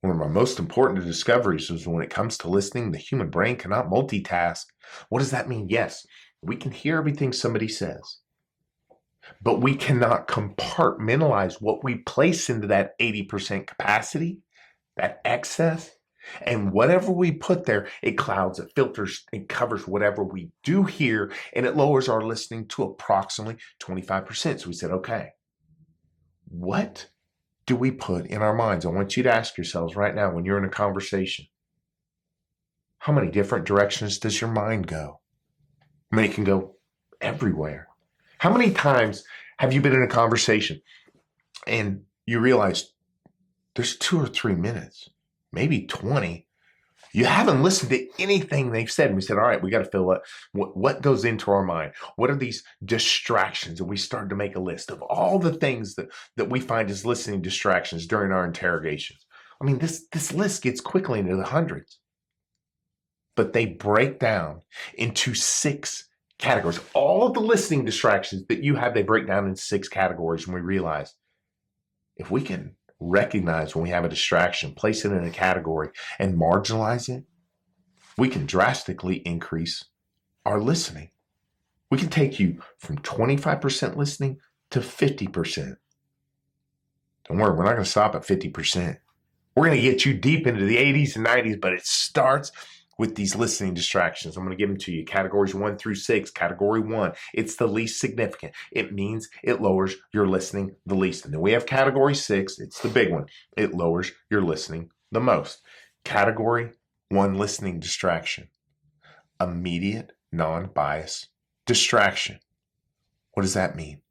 one of our most important discoveries was when it comes to listening, the human brain cannot multitask. What does that mean? Yes, we can hear everything somebody says, but we cannot compartmentalize what we place into that 80% capacity, that excess. And whatever we put there, it clouds, it filters, it covers whatever we do hear, and it lowers our listening to approximately 25%. So we said, okay, what do we put in our minds? I want you to ask yourselves right now when you're in a conversation, how many different directions does your mind go? I mean, it can go everywhere. How many times have you been in a conversation and you realize there's 2 or 3 minutes, maybe 20, you haven't listened to anything they've said. And we said, all right, we got to fill up what goes into our mind. What are these distractions? And we started to make a list of all the things that we find as listening distractions during our interrogations. I mean, this list gets quickly into the hundreds. But they break down into 6 categories. All of the listening distractions that you have, they break down into 6 categories. And we realize if we can recognize when we have a distraction, place it in a category, and marginalize it, we can drastically increase our listening. We can take you from 25% listening to 50%. Don't worry, we're not going to stop at 50%. We're going to get you deep into the 80s and 90s, but it starts with these listening distractions. I'm going to give them to you. Categories 1 through 6. Category 1, it's the least significant. It means it lowers your listening the least. And then we have category 6. It's the big one. It lowers your listening the most. Category 1 listening distraction. Immediate, non-biased distraction. What does that mean?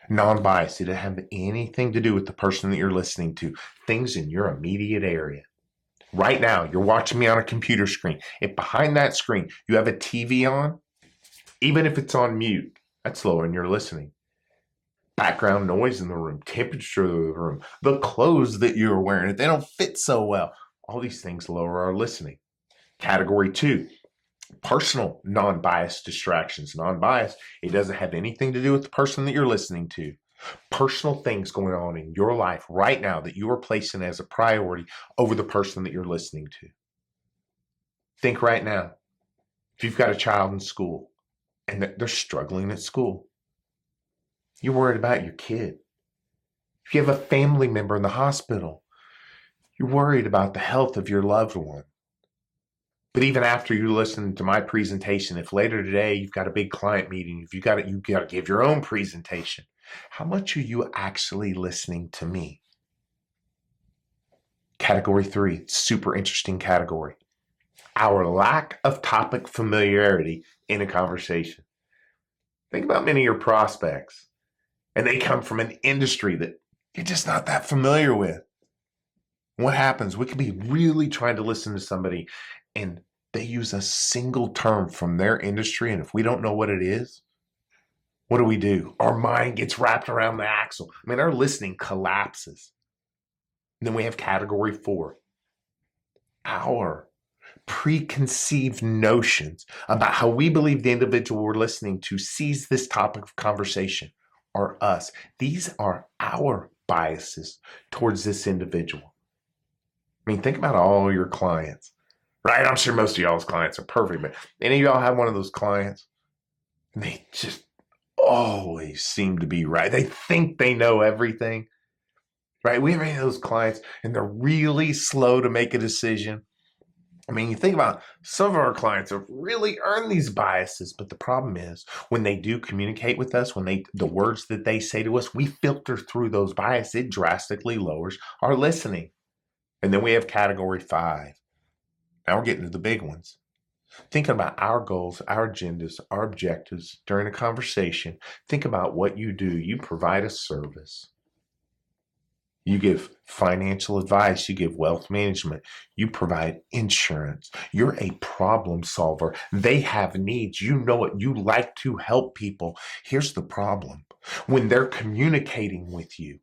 Non-biased. It doesn't have anything to do with the person that you're listening to. Things in your immediate area. Right now, you're watching me on a computer screen. If behind that screen you have a TV on, even if it's on mute, that's lowering your listening. Background noise in the room, temperature of the room, the clothes that you're wearing, if they don't fit so well, all these things lower our listening. Category 2, personal non-biased distractions. Non-biased, it doesn't have anything to do with the person that you're listening to. Personal things going on in your life right now that you are placing as a priority over the person that you're listening to. Think right now, if you've got a child in school and they're struggling at school, you're worried about your kid. If you have a family member in the hospital, you're worried about the health of your loved one. But even after you listen to my presentation, if later today you've got a big client meeting, if you got to give your own presentation, how much are you actually listening to me? Category 3, super interesting category. Our lack of topic familiarity in a conversation. Think about many of your prospects, and they come from an industry that you're just not that familiar with. What happens? We could be really trying to listen to somebody, and they use a single term from their industry, and if we don't know what it is, what do? Our mind gets wrapped around the axle. I mean, our listening collapses. And then we have category 4. Our preconceived notions about how we believe the individual we're listening to sees this topic of conversation are us. These are our biases towards this individual. I mean, think about all your clients, right? I'm sure most of y'all's clients are perfect, but any of y'all have one of those clients and they just always seem to be right. They think they know everything, right? We have any of those clients and they're really slow to make a decision. I mean, you think about some of our clients have really earned these biases, but the problem is when they do communicate with us, the words that they say to us, we filter through those biases. It drastically lowers our listening. And then we have category 5. Now we're getting to the big ones. Thinking about our goals, our agendas, our objectives during a conversation. Think about what you do. You provide a service. You give financial advice. You give wealth management. You provide insurance. You're a problem solver. They have needs. You know it. You like to help people. Here's the problem. When they're communicating with you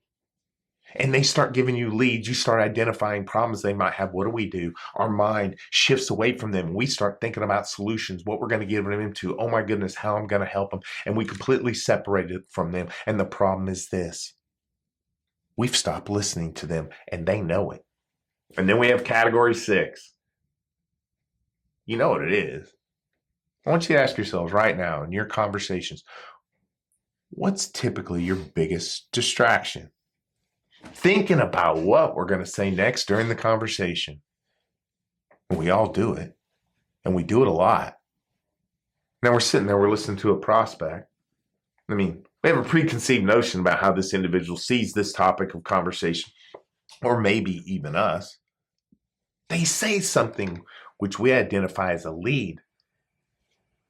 and they start giving you leads, you start identifying problems they might have. What do? Our mind shifts away from them. We start thinking about solutions, what we're going to give them into. Oh my goodness, how I'm going to help them. And we completely separate it from them. And the problem is this. We've stopped listening to them and they know it. And then we have category 6. You know what it is. I want you to ask yourselves right now in your conversations, what's typically your biggest distraction? Thinking about what we're going to say next during the conversation. We all do it. And we do it a lot. Now we're sitting there, we're listening to a prospect. I mean, we have a preconceived notion about how this individual sees this topic of conversation, or maybe even us. They say something which we identify as a lead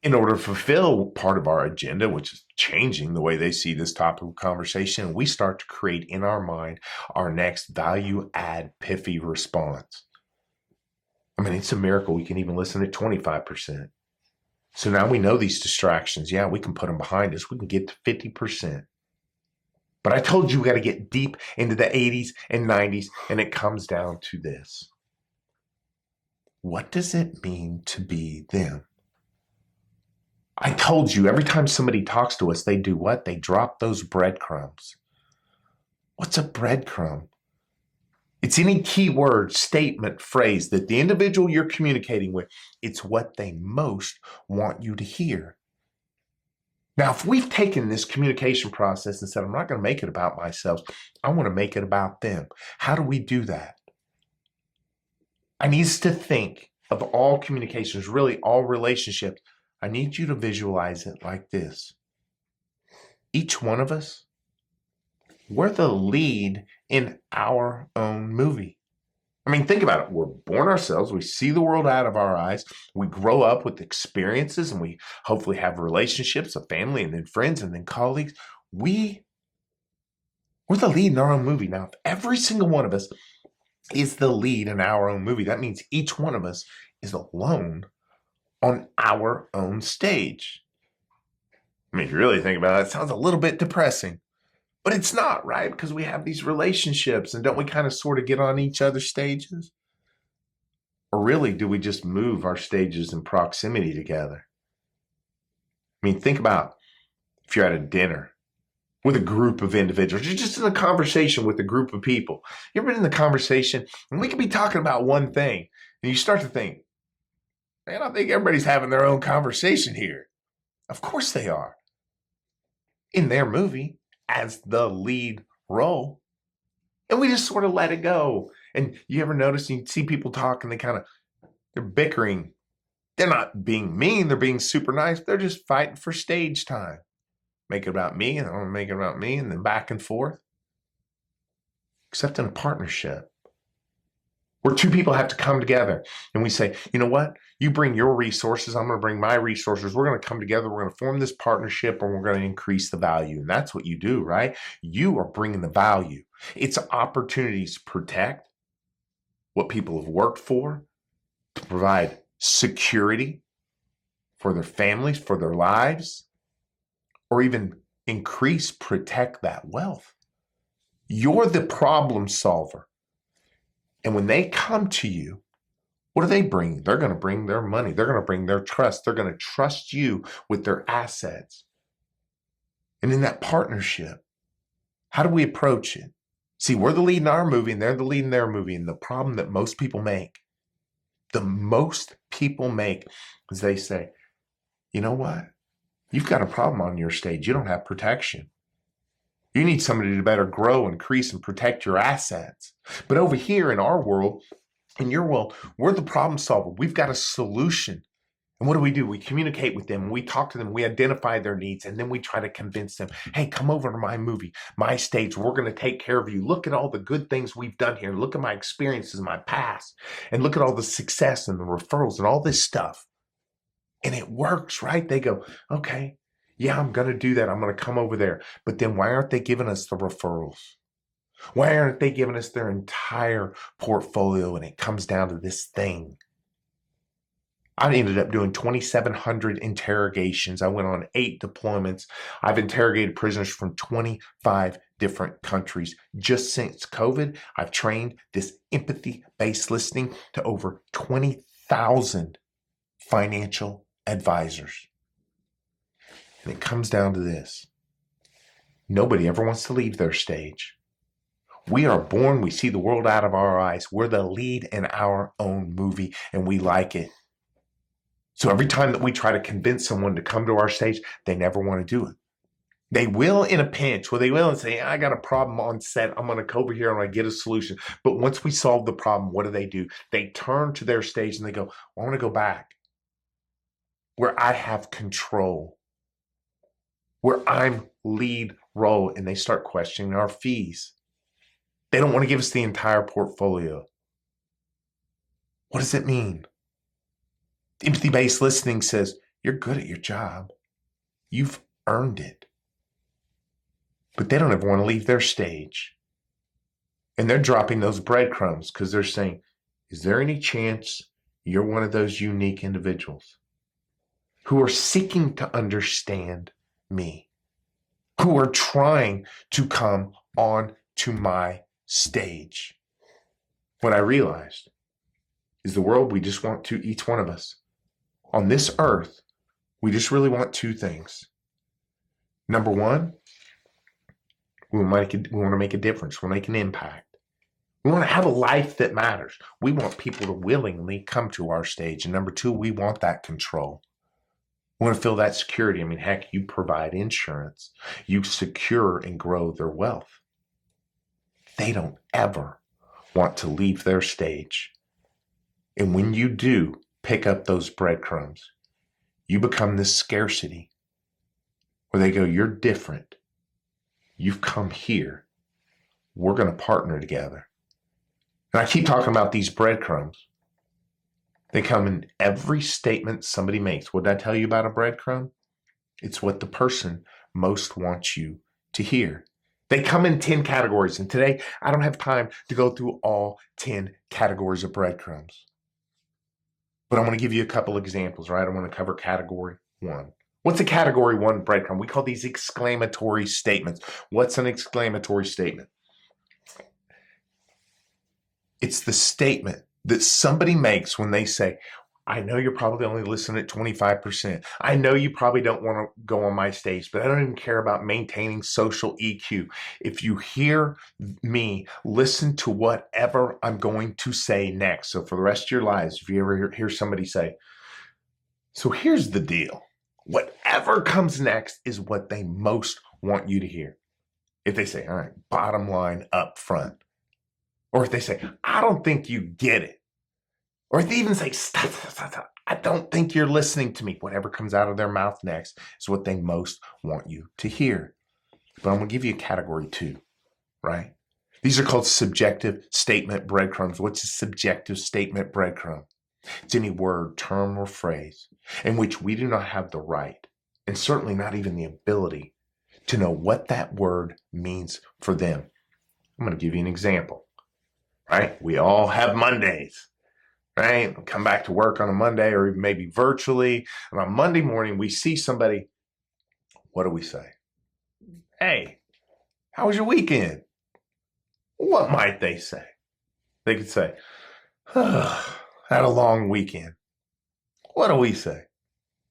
in order to fulfill part of our agenda, which is changing the way they see this topic of conversation. We start to create in our mind our next value add piffy response. I mean, it's a miracle we can even listen at 25%. So now we know these distractions. Yeah, we can put them behind us. We can get to 50%. But I told you we got to get deep into the 80s and 90s, and it comes down to this. What does it mean to be them? I told you every time somebody talks to us, they do what? They drop those breadcrumbs. What's a breadcrumb? It's any keyword, statement, phrase that the individual you're communicating with, it's what they most want you to hear. Now, if we've taken this communication process and said, I'm not going to make it about myself, I want to make it about them. How do we do that? I need us to think of all communications, really all relationships. I need you to visualize it like this. Each one of us, we're the lead in our own movie. I mean, think about it. We're born ourselves. We see the world out of our eyes. We grow up with experiences and we hopefully have relationships, a family, and then friends, and then colleagues. We're the lead in our own movie. Now, if every single one of us is the lead in our own movie, that means each one of us is alone on our own stage. I mean, if you really think about it, it sounds a little bit depressing. But it's not, right? Because we have these relationships, and don't we kind of sort of get on each other's stages? Or really, do we just move our stages in proximity together? I mean, think about if you're at a dinner with a group of individuals. You're just in a conversation with a group of people. You ever been in the conversation, and we could be talking about one thing, and you start to think, man, I think everybody's having their own conversation here. Of course they are. In their movie, as the lead role, and we just sort of let it go. And you ever notice you see people talk and they're bickering. They're not being mean, they're being super nice. They're just fighting for stage time. Make it about me, and I want to make it about me, and then back and forth. Except in a partnership, where two people have to come together and we say, you know what? You bring your resources, I'm going to bring my resources. We're going to come together. We're going to form this partnership, and we're going to increase the value. And that's what you do, right? You are bringing the value. It's opportunities to protect what people have worked for, to provide security for their families, for their lives, or even increase, protect that wealth. You're the problem solver. And when they come to you, what do they bring? They're going to bring their money. They're going to bring their trust. They're going to trust you with their assets. And in that partnership, how do we approach it? See, we're the lead in our movie and they're the lead in their movie. And the problem that most people make is they say, you know what? You've got a problem on your stage. You don't have protection. You need somebody to better grow, increase, and protect your assets. But over here in our world, in your world, we're the problem solver. We've got a solution. And what do? We communicate with them. We talk to them. We identify their needs. And then we try to convince them, hey, come over to my movie, my stage. We're going to take care of you. Look at all the good things we've done here. Look at my experiences, my past. And look at all the success and the referrals and all this stuff. And it works, right? They go, okay, yeah, I'm going to do that. I'm going to come over there. But then why aren't they giving us the referrals? Why aren't they giving us their entire portfolio? And it comes down to this thing. I ended up doing 2,700 interrogations. I went on 8 deployments. I've interrogated prisoners from 25 different countries. Just since COVID, I've trained this empathy-based listening to over 20,000 financial advisors. And it comes down to this. Nobody ever wants to leave their stage. We are born, we see the world out of our eyes. We're the lead in our own movie, and we like it. So every time that we try to convince someone to come to our stage, they never want to do it. They will in a pinch, where they will and say, I got a problem on set. I'm going to come over here and I get a solution. But once we solve the problem, what do? They turn to their stage and they go, I want to go back where I have control, where I'm lead role. And they start questioning our fees. They don't want to give us the entire portfolio. What does it mean? Empathy-based listening says, you're good at your job. You've earned it. But they don't ever want to leave their stage. And they're dropping those breadcrumbs because they're saying, is there any chance you're one of those unique individuals who are seeking to understand me, who are trying to come on to my stage? What I realized is the world we just want to, each one of us, on this earth, we just really want 2 things. Number one, we want to make a difference. We want to make an impact. We want to have a life that matters. We want people to willingly come to our stage. And number 2, we want that control. We want to feel that security. I mean, heck, you provide insurance. You secure and grow their wealth. They don't ever want to leave their stage. And when you do pick up those breadcrumbs, you become this scarcity where they go, you're different. You've come here. We're going to partner together. And I keep talking about these breadcrumbs. They come in every statement somebody makes. What did I tell you about a breadcrumb? It's what the person most wants you to hear. They come in 10 categories. And today, I don't have time to go through all 10 categories of breadcrumbs. But I'm going to give you a couple examples, right? I want to cover category 1. What's a category 1 breadcrumb? We call these exclamatory statements. What's an exclamatory statement? It's the statement that somebody makes when they say, I know you're probably only listening at 25%. I know you probably don't want to go on my stage, but I don't even care about maintaining social EQ. If you hear me, listen to whatever I'm going to say next. So for the rest of your lives, if you ever hear somebody say, so here's the deal. Whatever comes next is what they most want you to hear. If they say, all right, bottom line up front. Or if they say, I don't think you get it. Or if they even say, stop, I don't think you're listening to me. Whatever comes out of their mouth next is what they most want you to hear. But I'm going to give you a category 2, right? These are called subjective statement breadcrumbs. What's a subjective statement breadcrumb? It's any word, term, or phrase in which we do not have the right, and certainly not even the ability, to know what that word means for them. I'm going to give you an example, right? We all have Mondays. Right? Come back to work on a Monday or even maybe virtually. And on Monday morning, we see somebody. What do we say? Hey, how was your weekend? What might they say? They could say, had a long weekend. What do we say?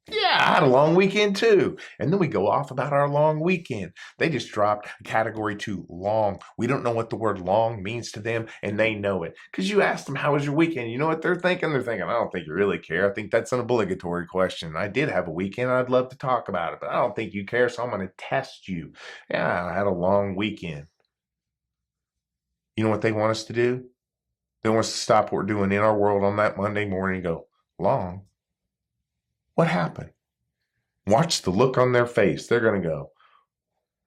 Yeah, I had a long weekend too. And then we go off about our long weekend. They just dropped category 2, long. We don't know what the word long means to them, and they know it. Because you ask them, how was your weekend? You know what they're thinking? They're thinking, I don't think you really care. I think that's an obligatory question. I did have a weekend. I'd love to talk about it, but I don't think you care, so I'm going to test you. Yeah, I had a long weekend. You know what they want us to do? They want us to stop what we're doing in our world on that Monday morning and go, long? What happened? Watch the look on their face. They're going to go,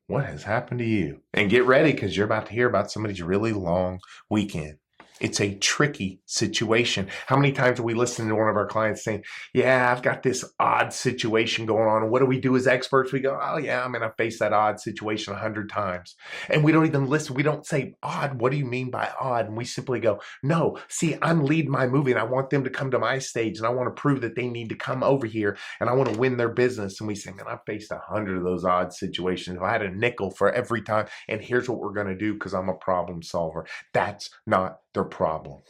what has happened to you? And get ready because you're about to hear about somebody's really long weekend. It's a tricky situation. How many times are we listening to one of our clients saying, yeah, I've got this odd situation going on. And what do we do as experts? We go, oh, yeah, I'm going to face that odd situation 100 times. And we don't even listen. We don't say odd. What do you mean by odd? And we simply go, no, see, I'm leading my movie and I want them to come to my stage and I want to prove that they need to come over here and I want to win their business. And we say, man, I faced 100 of those odd situations. If I had a nickel for every time, and here's what we're going to do because I'm a problem solver. That's not their problem.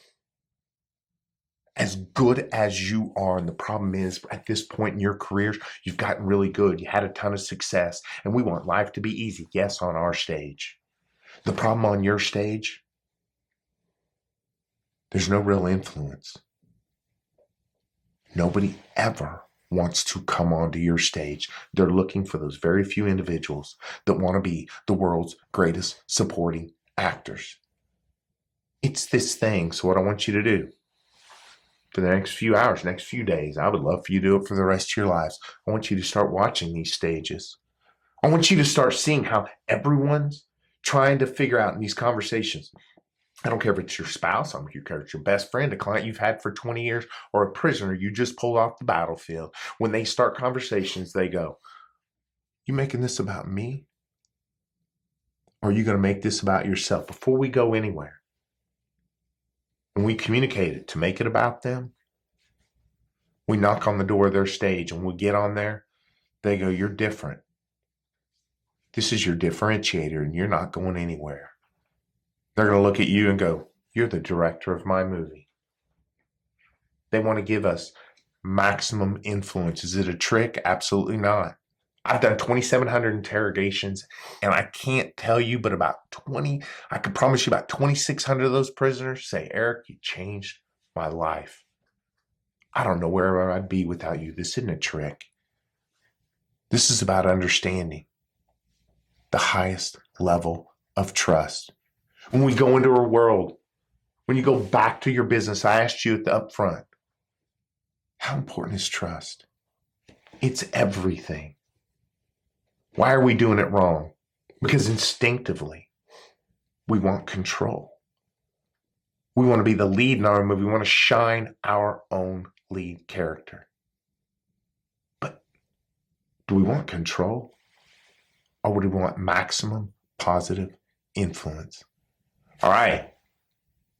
As good as you are, and the problem is at this point in your careers, you've gotten really good. You had a ton of success, and we want life to be easy. Yes, on our stage. The problem on your stage, there's no real influence. Nobody ever wants to come onto your stage. They're looking for those very few individuals that want to be the world's greatest supporting actors. It's this thing. So what I want you to do for the next few hours, next few days, I would love for you to do it for the rest of your lives. I want you to start watching these stages. I want you to start seeing how everyone's trying to figure out in these conversations. I don't care if it's your spouse, I don't care if it's your best friend, a client you've had for 20 years, or a prisoner you just pulled off the battlefield. When they start conversations, they go, you making this about me? Or are you going to make this about yourself? Before we go anywhere, when we communicate it to make it about them, we knock on the door of their stage and we get on there, they go, you're different. This is your differentiator and you're not going anywhere. They're going to look at you and go, you're the director of my movie. They want to give us maximum influence. Is it a trick? Absolutely not. I've done 2,700 interrogations, and I can't tell you, but I can promise you about 2,600 of those prisoners say, Eric, you changed my life. I don't know where I'd be without you. This isn't a trick. This is about understanding the highest level of trust. When we go into our world, when you go back to your business, I asked you at the upfront, how important is trust? It's everything. Why are we doing it wrong? Because instinctively, we want control. We want to be the lead in our movie. We want to shine our own lead character. But do we want control? Or do we want maximum positive influence? All right.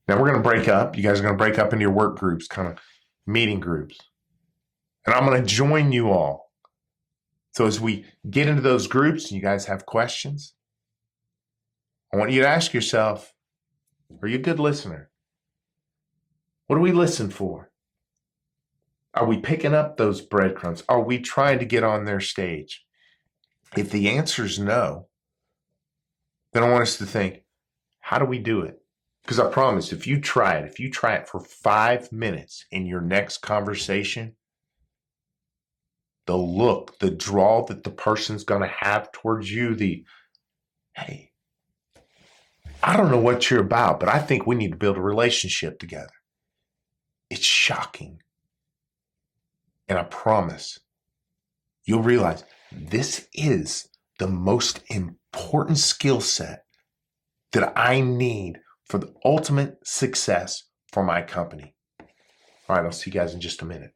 Now we're going to break up. You guys are going to break up into your work groups, kind of meeting groups. And I'm going to join you all. So as we get into those groups and you guys have questions, I want you to ask yourself, are you a good listener? What do we listen for? Are we picking up those breadcrumbs? Are we trying to get on their stage? If the answer is no, then I want us to think, how do we do it? Because I promise, if you try it for 5 minutes in your next conversation, the look, the draw that the person's going to have towards you, hey, I don't know what you're about, but I think we need to build a relationship together. It's shocking. And I promise you'll realize this is the most important skill set that I need for the ultimate success for my company. All right, I'll see you guys in just a minute.